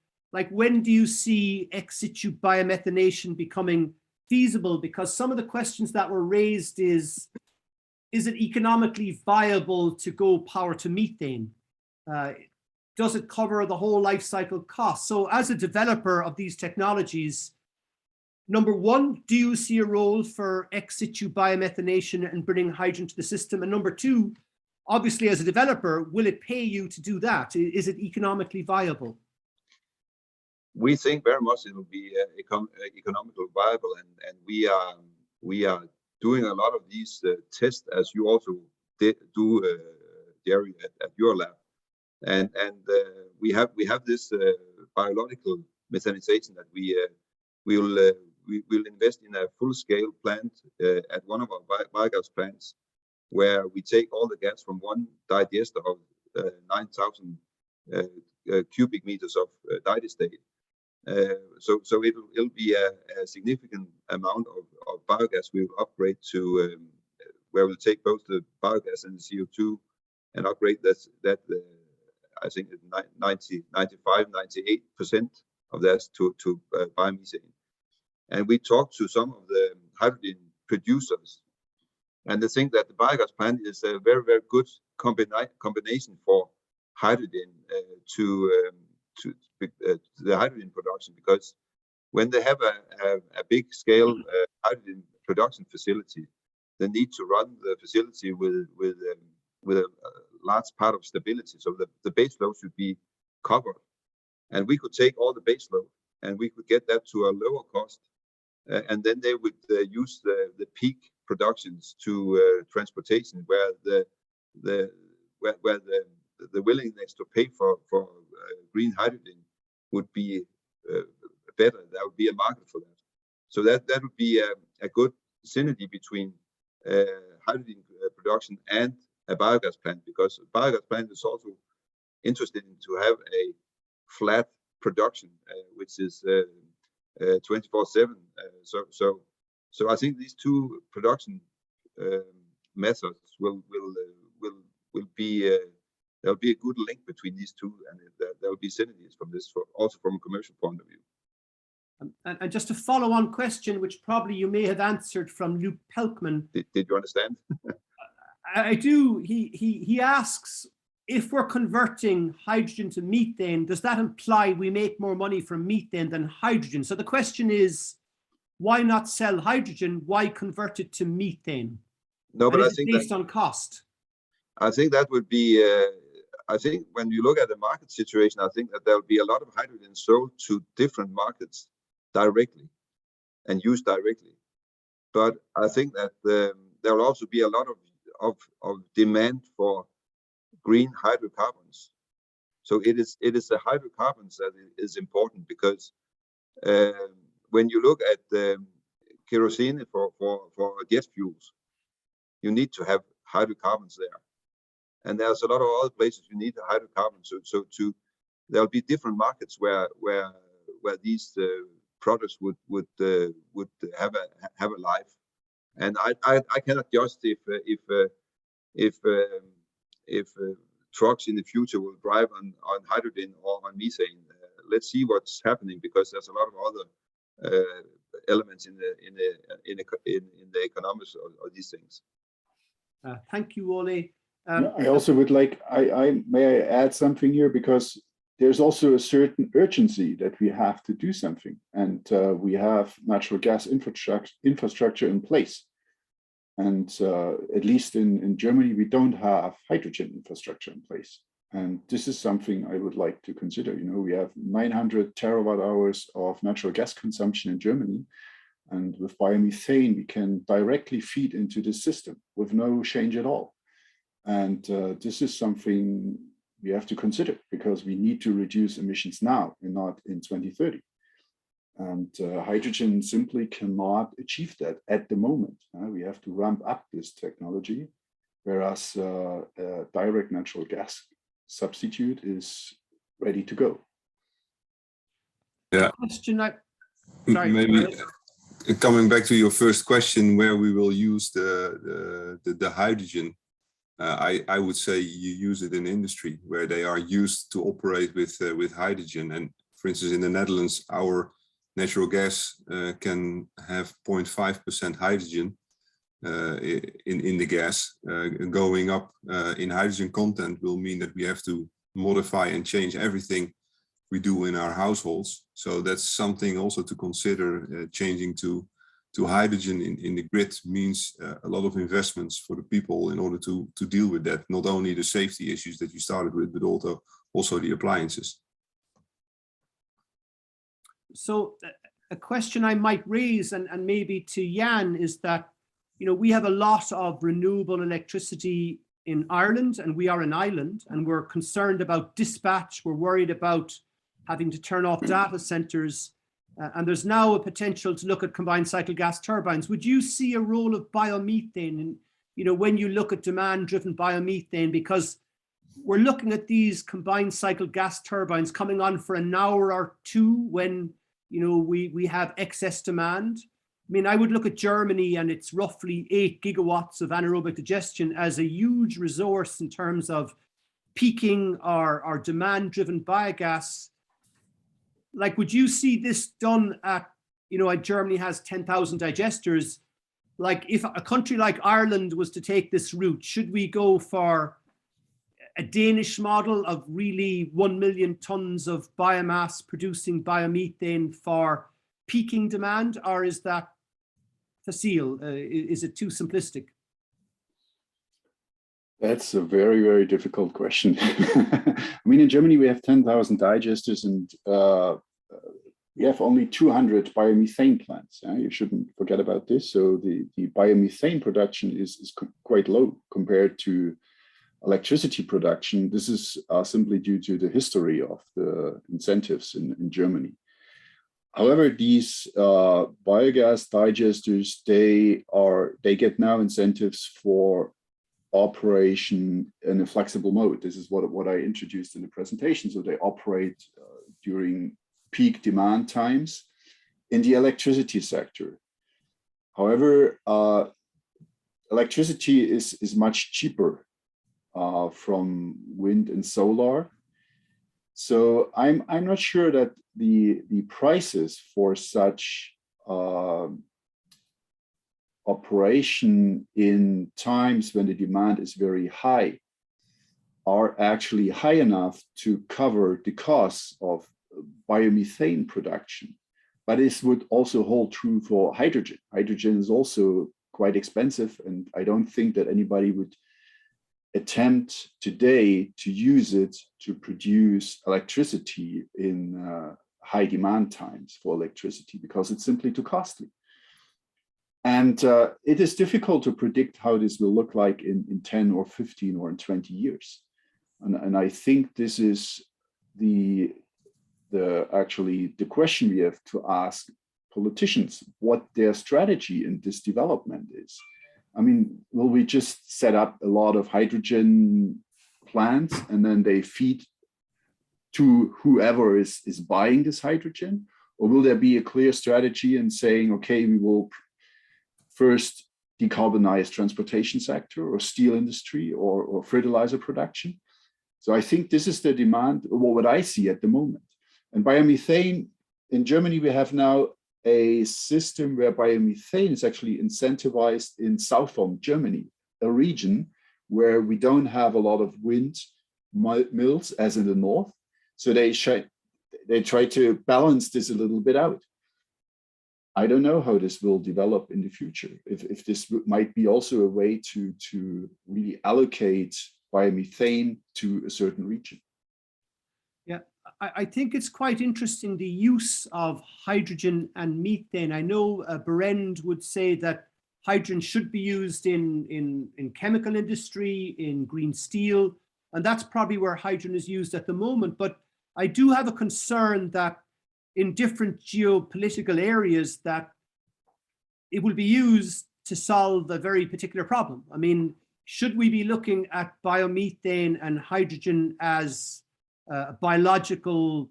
when do you see ex situ biomethanation becoming feasible? Because some of the questions that were raised is it economically viable to go power to methane? Does it cover the whole life cycle cost? So as a developer of these technologies, number one, do you see a role for ex situ biomethanation and bringing hydrogen to the system? And number two, obviously as a developer, will it pay you to do that? Is it economically viable? We think very much it will be economically viable, and we are doing a lot of these tests, as you also do, Jerry, at your lab. And we have this biological methanization that we will invest in a full-scale plant at one of our biogas plants, where we take all the gas from one digester of 9,000 cubic meters of digestate. So it'll be a significant amount of biogas we will upgrade to where we'll take both the biogas and the CO2 and upgrade that I think 95-98% of that to biomethane. And we talked to some of the hydrogen producers, and they think that the biogas plant is a very, very good combination for hydrogen to the hydrogen production, because when they have a big scale hydrogen production facility, they need to run the facility with a large part of stability, so the base load should be covered. And we could take all the base load and we could get that to a lower cost, and then they would use the peak productions to transportation, where the willingness to pay for green hydrogen would be better. There would be a market for that. So that would be a good synergy between hydrogen production and a biogas plant, because a biogas plant is also interested in to have a flat production, which is 24/7. So I think these two production methods will be there'll be a good link between these two, and there will be synergies from this, also from a commercial point of view. And just a follow-on question, which probably you may have answered from Luke Pelkman. Did you understand? I do. He asks, if we're converting hydrogen to methane, does that imply we make more money from methane than hydrogen? So the question is, why not sell hydrogen? Why convert it to methane? No, but I think based on cost. I think that would be. I think when you look at the market situation, I think that there will be a lot of hydrogen sold to different markets directly and used directly. But I think that there will also be a lot of demand for green hydrocarbons. So it is the hydrocarbons that is important, because when you look at kerosene for jet fuels, you need to have hydrocarbons there, and there's a lot of other places you need the hydrocarbons. So there'll be different markets where these products would have a life. And I cannot judge if trucks in the future will drive on hydrogen or on methane. Let's see what's happening, because there's a lot of other elements in the economics of these things. Thank you, Ole. I also would like, may I add something here, because there's also a certain urgency that we have to do something, and we have natural gas infrastructure in place. And at least in Germany, we don't have hydrogen infrastructure in place. And this is something I would like to consider. You know, we have 900 terawatt hours of natural gas consumption in Germany. And with biomethane, we can directly feed into the system with no change at all. And this is something we have to consider, because we need to reduce emissions now and not in 2030. And hydrogen simply cannot achieve that at the moment. We have to ramp up this technology, whereas direct natural gas substitute is ready to go. Yeah. Sorry, maybe coming back to your first question, where we will use the hydrogen, I would say you use it in industry, where they are used to operate with hydrogen. And for instance, in the Netherlands, our natural gas can have 0.5% hydrogen in the gas. Going up in hydrogen content will mean that we have to modify and change everything we do in our households. So that's something also to consider. Changing to hydrogen in the grid means a lot of investments for the people in order to deal with that. Not only the safety issues that you started with, but also the appliances. So a question I might raise, and maybe to Jan, is that, you know, we have a lot of renewable electricity in Ireland, and we are an island, and we're concerned about dispatch. We're worried about having to turn off data centers. And there's now a potential to look at combined cycle gas turbines. Would you see a role of biomethane in, you know, when you look at demand-driven biomethane? Because we're looking at these combined cycle gas turbines coming on for an hour or two when, you know, we have excess demand. I mean, I would look at Germany, and it's roughly 8 gigawatts of anaerobic digestion as a huge resource in terms of peaking our demand-driven biogas. Like, would you see this done at, you know, like Germany has 10,000 digesters. Like, if a country like Ireland was to take this route, should we go for a Danish model of really 1 million tons of biomass producing biomethane for peaking demand, or is that facile? Is it too simplistic? That's a very, very difficult question. I mean, in Germany, we have 10,000 digesters, and we have only 200 biomethane plants. You shouldn't forget about this. So the biomethane production is quite low compared to electricity production. This is simply due to the history of the incentives in Germany. However, these biogas digesters, they get now incentives for operation in a flexible mode. This is what I introduced in the presentation. So they operate during peak demand times in the electricity sector. However, electricity is much cheaper from wind and solar. So I'm not sure that the prices for such operation in times when the demand is very high are actually high enough to cover the costs of biomethane production. But this would also hold true for hydrogen. Hydrogen is also quite expensive, and I don't think that anybody would attempt today to use it to produce electricity in high demand times for electricity, because it's simply too costly. And it is difficult to predict how this will look like in 10 or 15 or in 20 years. And I think this is actually the question we have to ask politicians, what their strategy in this development is. I mean, will we just set up a lot of hydrogen plants and then they feed to whoever is buying this hydrogen? Or will there be a clear strategy in saying, okay, we will first decarbonize transportation sector or steel industry or fertilizer production? So I think this is the demand, or what I see at the moment. And biomethane, in Germany, we have now a system where biomethane is actually incentivized in southern Germany, a region where we don't have a lot of wind mills as in the north. So they try to balance this a little bit out. I don't know how this will develop in the future. If this might be also a way to really allocate biomethane to a certain region. Yeah, I think it's quite interesting, the use of hydrogen and methane. I know Berend would say that hydrogen should be used in chemical industry, in green steel, and that's probably where hydrogen is used at the moment. But I do have a concern that in different geopolitical areas that it will be used to solve a very particular problem. I mean, should we be looking at biomethane and hydrogen as a biological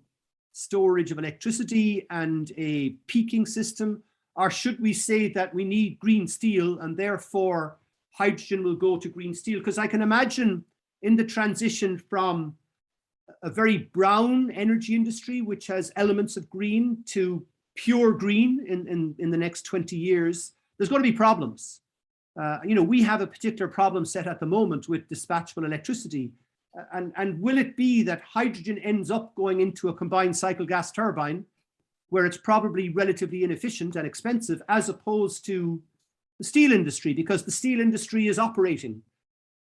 storage of electricity and a peaking system? Or should we say that we need green steel and therefore hydrogen will go to green steel? Because I can imagine in the transition from a very brown energy industry, which has elements of green, to pure green in the next 20 years, there's going to be problems. We have a particular problem set at the moment with dispatchable electricity. And will it be that hydrogen ends up going into a combined cycle gas turbine, where it's probably relatively inefficient and expensive, as opposed to the steel industry, because the steel industry is operating,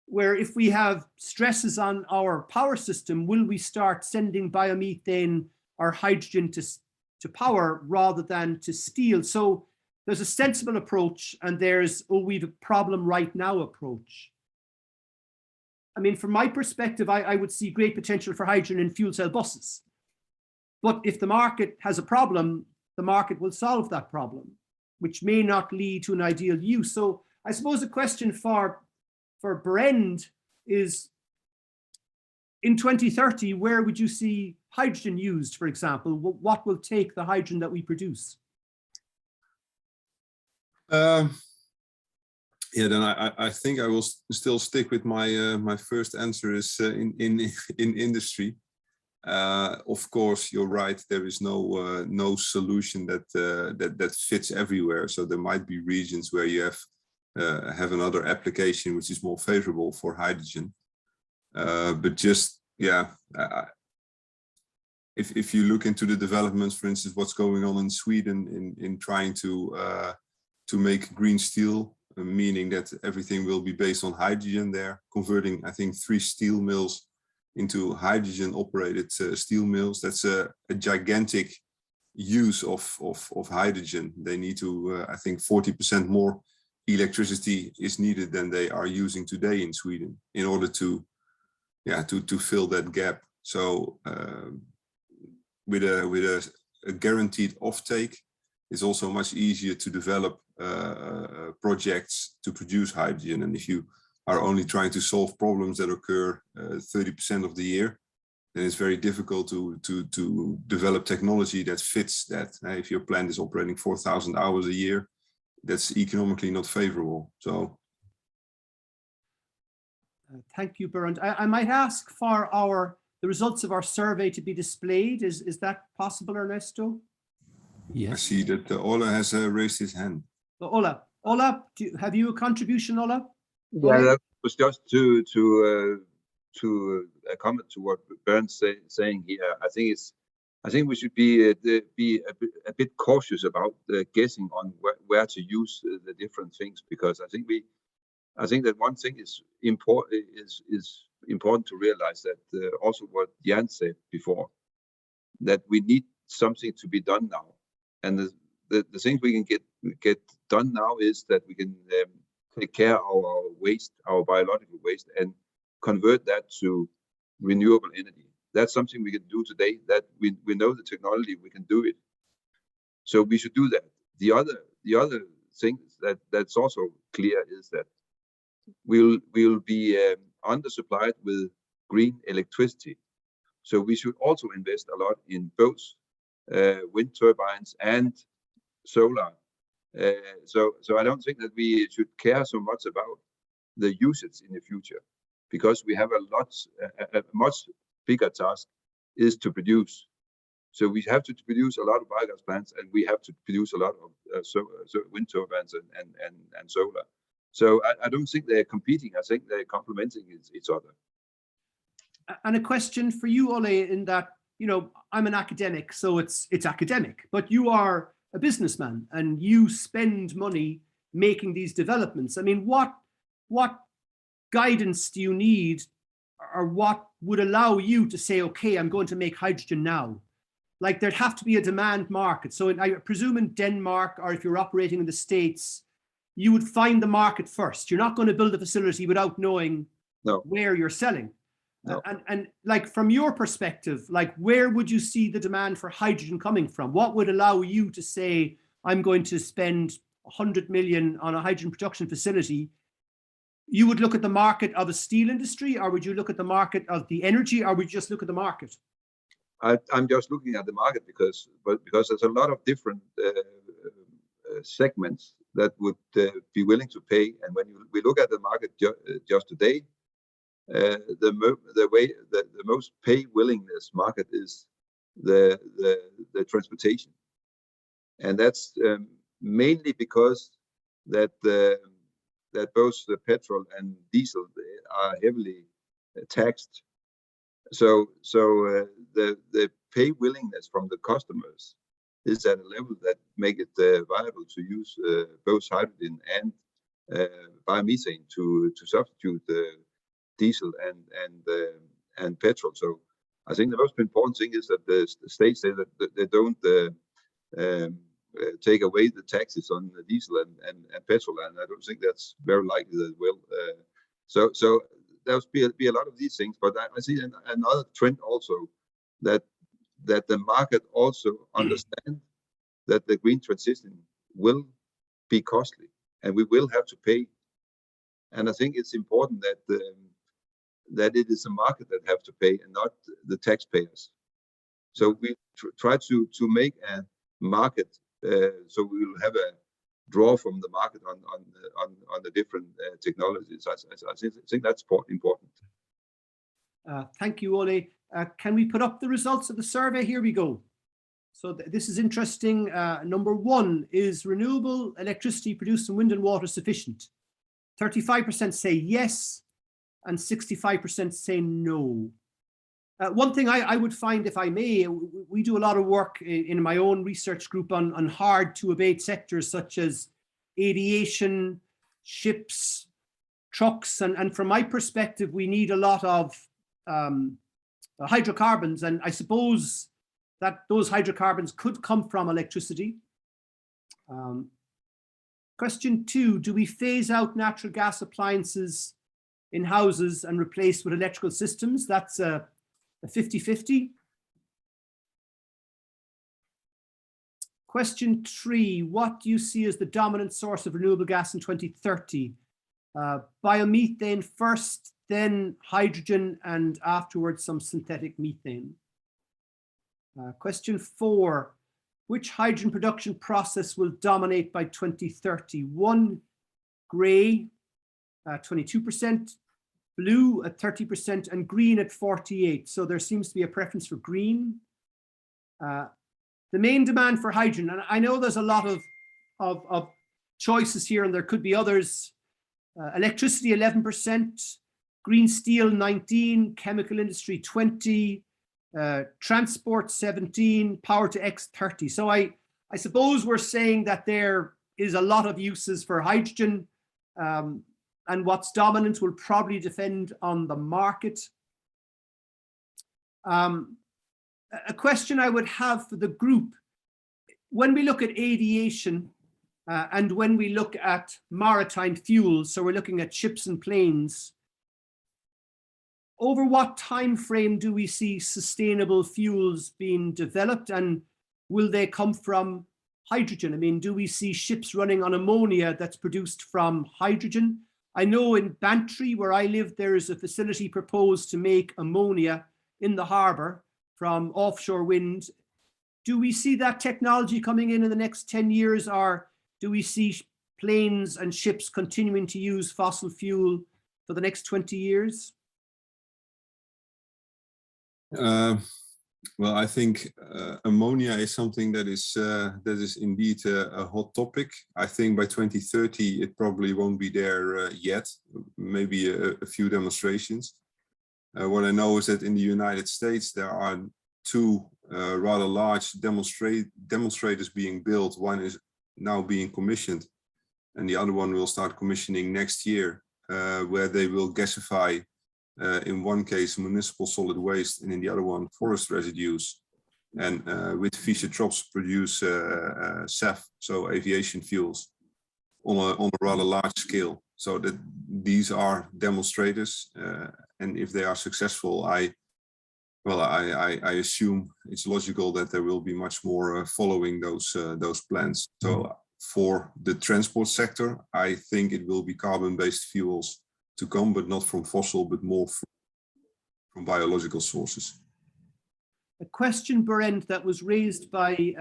where if we have stresses on our power system, will we start sending biomethane or hydrogen to power rather than to steel? So there's a sensible approach, and there's, we've a problem right now approach. I mean, from my perspective, I would see great potential for hydrogen in fuel cell buses. But if the market has a problem, the market will solve that problem, which may not lead to an ideal use. So I suppose a question for Berend is, in 2030, where would you see hydrogen used, for example? What will take the hydrogen that we produce? Yeah, then I think I will still stick with my my first answer is in industry. Of course, you're right. There is no solution that fits everywhere. So there might be regions where you have another application which is more favorable for hydrogen. But just if you look into the developments, for instance, what's going on in Sweden in trying to make green steel, meaning that everything will be based on hydrogen there, converting, I think, 3 steel mills into hydrogen operated steel mills. That's a gigantic use of hydrogen. They need to, I think 40% more electricity is needed than they are using today in Sweden in order to fill that gap. So with a guaranteed offtake, it's also much easier to develop projects to produce hydrogen. And if you are only trying to solve problems that occur 30% of the year, then it's very difficult to develop technology that fits that. If your plant is operating 4,000 hours a year, that's economically not favorable. So. Thank you, Bernd. I might ask for the results of our survey to be displayed. Is that possible, Ernesto? Yes. I see that Ola has raised his hand. So Ola, have you a contribution, Ola? Yeah, that was just to comment to what Bernd's saying here. I think we should be a bit cautious about guessing on where to use the different things, because I think that one thing is important to realize, that also what Jan said before, that we need something to be done now, and the things we can get done now is that we can take care of our waste, our biological waste, and convert that to renewable energy. That's something we can do today, that we know the technology, we can do it. So we should do that. The other thing that's also clear is that we'll be undersupplied with green electricity. So we should also invest a lot in both wind turbines and solar. So I don't think that we should care so much about the usage in the future, because we have a much bigger task is to produce. So we have to produce a lot of biogas plants, and we have to produce a lot of wind turbines and solar. So I don't think they're competing. I think they're complementing each other. And a question for you, Ole, in that, I'm an academic, so it's academic, but you are a businessman and you spend money making these developments. I mean, what guidance do you need, or what would allow you to say, okay, I'm going to make hydrogen now? Like, there'd have to be a demand market. So I presume in Denmark, or if you're operating in the States, you would find the market first. You're not going to build a facility without knowing where you're selling. No. And like, from your perspective, like, where would you see the demand for hydrogen coming from? What would allow you to say, I'm going to spend 100 million on a hydrogen production facility? You would look at the market of a steel industry, or would you look at the market of the energy, or would you just look at the market? I'm just looking at the market because there's a lot of different segments that would be willing to pay. And when we look at the market just today, the most pay willingness market is the transportation, and that's mainly because that both the petrol and diesel are heavily taxed. So the pay willingness from the customers is at a level that make it viable to use both hydrogen and biomethane to substitute diesel and petrol. So I think the most important thing is that the states say that they don't take away the taxes on the diesel and petrol, and I don't think that's very likely that it will. So there'll be a lot of these things, but I see another trend also, that the market also understand that the green transition will be costly, and we will have to pay. And I think it's important that it is the market that have to pay and not the taxpayers. So we try to make a market, so we will have a draw from the market on the different technologies. I think that's important. Thank you, Ole. Can we put up the results of the survey? Here we go. So this is interesting. Number 1, is renewable electricity produced from wind and water sufficient? 35% say yes, and 65% say no. One thing I would find, if I may, we do a lot of work in my own research group on hard to abate sectors such as aviation, ships, trucks, and from my perspective, we need a lot of hydrocarbons, and I suppose that those hydrocarbons could come from electricity. Question 2, do we phase out natural gas appliances in houses and replace with electrical systems? That's a 50-50. Question 3, what do you see as the dominant source of renewable gas in 2030? Biomethane first, then hydrogen, and afterwards some synthetic methane. Question 4. Which hydrogen production process will dominate by 2030? 1, grey, 22%, blue at 30%, and green at 48%. So there seems to be a preference for green. The main demand for hydrogen, and I know there's a lot of choices here, and there could be others. Electricity 11%, green steel 19%, chemical industry 20%, transport 17%, power to X 30%. So I suppose we're saying that there is a lot of uses for hydrogen, and what's dominant will probably depend on the market. A question I would have for the group, when we look at aviation and when we look at maritime fuels, so we're looking at ships and planes, over what time frame do we see sustainable fuels being developed, and will they come from hydrogen? I mean, do we see ships running on ammonia that's produced from hydrogen? I know in Bantry, where I live, there is a facility proposed to make ammonia in the harbour from offshore wind. Do we see that technology coming in the next 10 years, or do we see planes and ships continuing to use fossil fuel for the next 20 years? Well, I think ammonia is something that is indeed a hot topic. I think by 2030 it probably won't be there yet. Maybe a few demonstrations. What I know is that in the United States there are 2 rather large demonstrators being built. One is now being commissioned, and the other one will start commissioning next year, where they will gasify. In one case municipal solid waste, and in the other one forest residues, and with Fischer-Tropsch produce SAF, so aviation fuels, on a rather large scale. So that these are demonstrators, and if they are successful, I assume it's logical that there will be much more following those plans. So for the transport sector, I think it will be carbon-based fuels to come, but not from fossil, but more from biological sources. A question, Berend, that was raised by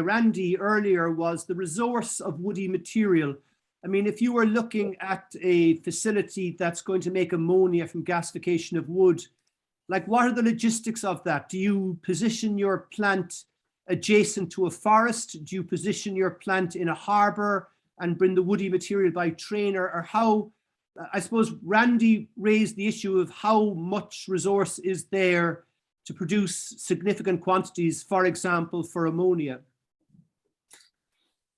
Randy earlier was the resource of woody material. I mean, if you were looking at a facility that's going to make ammonia from gasification of wood, like what are the logistics of that? Do you position your plant adjacent to a forest? Do you position your plant in a harbour and bring the woody material by train, or how? I suppose Randy raised the issue of how much resource is there to produce significant quantities, for example, for ammonia.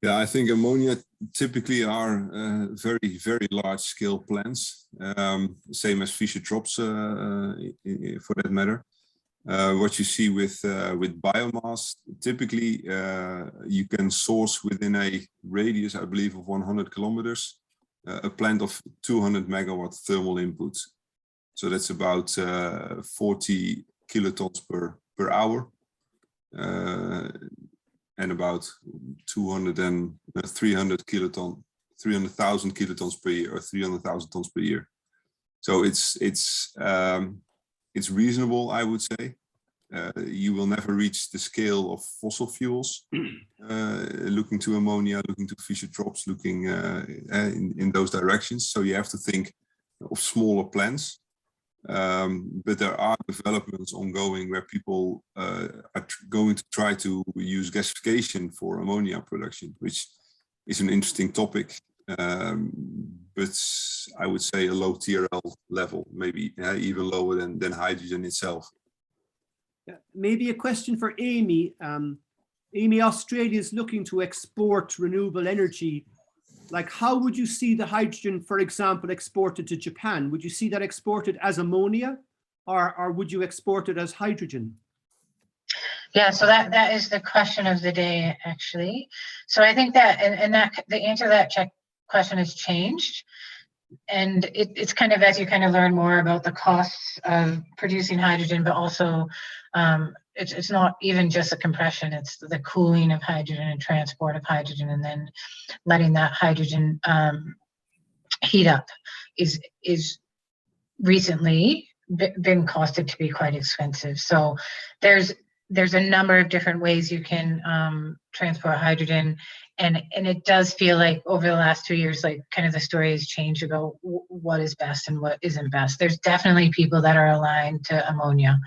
Yeah, I think ammonia typically are very, very large scale plants, same as Fischer-Tropsch for that matter. What you see with biomass, typically you can source within a radius, I believe, of 100 kilometers. A plant of 200 megawatt thermal input. So that's about 40 kilotons per hour, and about 300,000 kilotons per year, or 300,000 tons per year. So it's reasonable, I would say. You will never reach the scale of fossil fuels, looking to ammonia, looking to Fischer-Tropsch, looking in those directions. So you have to think of smaller plants. But there are developments ongoing where people are going to try to use gasification for ammonia production, which is an interesting topic. But I would say a low TRL level, maybe even lower than hydrogen itself. Maybe a question for Amy. Amy, Australia is looking to export renewable energy. Like, how would you see the hydrogen, for example, exported to Japan? Would you see that exported as ammonia, or would you export it as hydrogen? Yeah, so that is the question of the day, actually. So I think that, and that the answer to that question has changed. And it's kind of as you kind of learn more about the costs of producing hydrogen, but also it's not even just the compression, it's the cooling of hydrogen and transport of hydrogen, and then letting that hydrogen heat up is recently been costed to be quite expensive. So there's a number of different ways you can transport hydrogen, and it does feel like over the last 2 years, like kind of the story has changed about what is best and what isn't best. There's definitely people that are aligned to ammonia,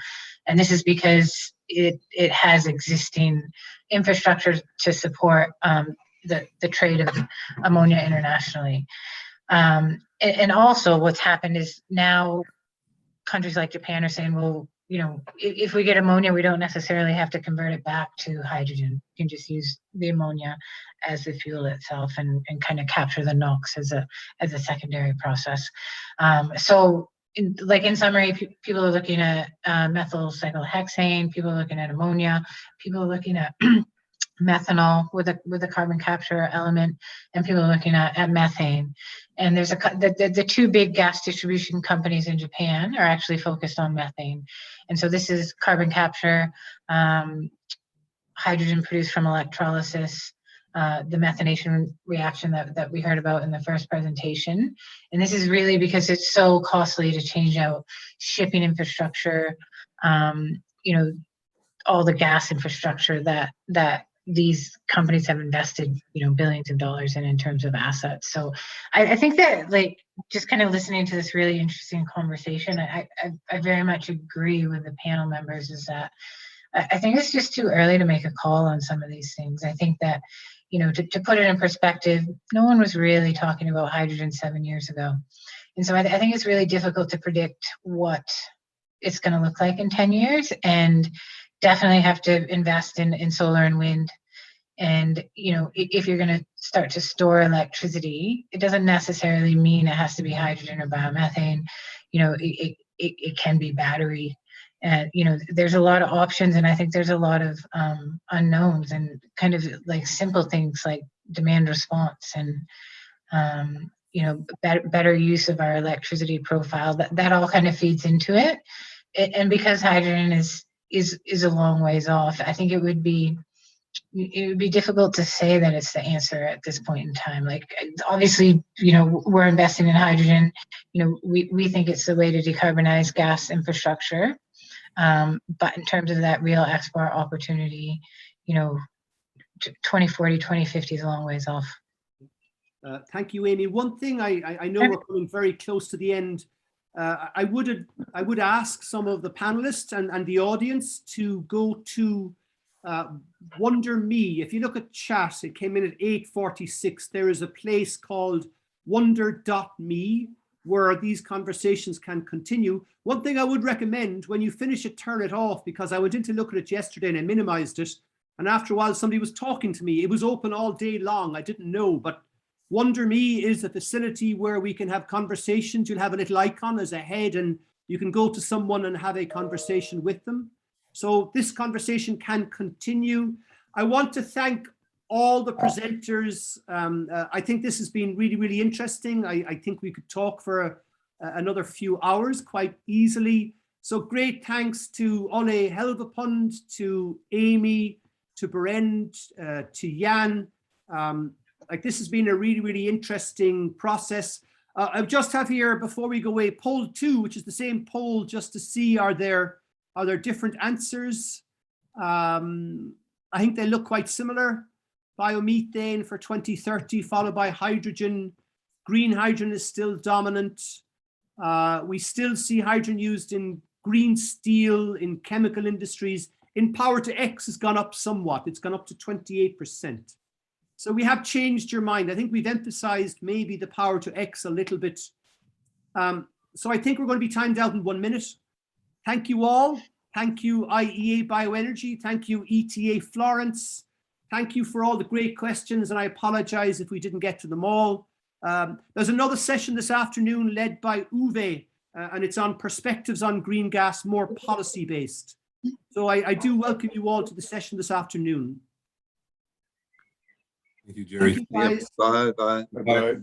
and this is because it has existing infrastructure to support the trade of ammonia internationally. And also what's happened is now countries like Japan are saying, well, you know, if we get ammonia, we don't necessarily have to convert it back to hydrogen. You can just use the ammonia as the fuel itself and kind of capture the NOx as a secondary process. So in summary, people are looking at methyl cyclohexane, people are looking at ammonia, people are looking at methanol with a carbon capture element, and people are looking at methane. And there's the two big gas distribution companies in Japan are actually focused on methane. And so this is carbon capture, hydrogen produced from electrolysis, the methanation reaction that we heard about in the first presentation. And this is really because it's so costly to change out shipping infrastructure, you know, all the gas infrastructure that these companies have invested, you know, billions of dollars in terms of assets. So I think that, like, just kind of listening to this really interesting conversation, I very much agree with the panel members, is that I think it's just too early to make a call on some of these things. I think that, you know, to put it in perspective, no one was really talking about hydrogen 7 years ago. And so I think it's really difficult to predict what it's going to look like in 10 years, and definitely have to invest in solar and wind. And, you know, if you're going to start to store electricity, it doesn't necessarily mean it has to be hydrogen or biomethane. You know, it can be battery. And, you know, there's a lot of options, and I think there's a lot of unknowns, and kind of like simple things like demand response and, you know, better use of our electricity profile. That all kind of feeds into it. And because hydrogen is a long ways off, I think it would be difficult to say that it's the answer at this point in time. Like, obviously, you know, we're investing in hydrogen. You know, we think it's the way to decarbonize gas infrastructure. But in terms of that real export opportunity, you know, 2040, 2050 is a long ways off. Thank you, Amy. One thing I know we're coming very close to the end. I would ask some of the panelists and the audience to go to Wonder Me. If you look at chat, it came in at 8:46. There is a place called wonder.me where these conversations can continue. One thing I would recommend, when you finish it, turn it off, because I went in to look at it yesterday and I minimized it. And after a while, somebody was talking to me. It was open all day long. I didn't know, but Wonder Me is a facility where we can have conversations. You'll have a little icon as a head, and you can go to someone and have a conversation with them. So this conversation can continue. I want to thank all the presenters. I think this has been really, really interesting. I think we could talk for another few hours quite easily. So great thanks to Ole Helvepund, to Amy, to Berend, to Jan. Like, this has been a really, really interesting process. I just have here, before we go away, poll 2, which is the same poll, just to see are there different answers. I think they look quite similar. Biomethane for 2030, followed by hydrogen. Green hydrogen is still dominant. We still see hydrogen used in green steel, in chemical industries. In power to X has gone up somewhat. It's gone up to 28%. So we have changed your mind. I think we've emphasized maybe the power to X a little bit. So I think we're going to be timed out in 1 minute. Thank you all. Thank you, IEA Bioenergy. Thank you, ETA Florence. Thank you for all the great questions, and I apologize if we didn't get to them all. There's another session this afternoon led by Uwe, and it's on perspectives on green gas, more policy-based. So I do welcome you all to the session this afternoon. Thank you, Jerry. Thank you, guys. Bye. Bye-bye.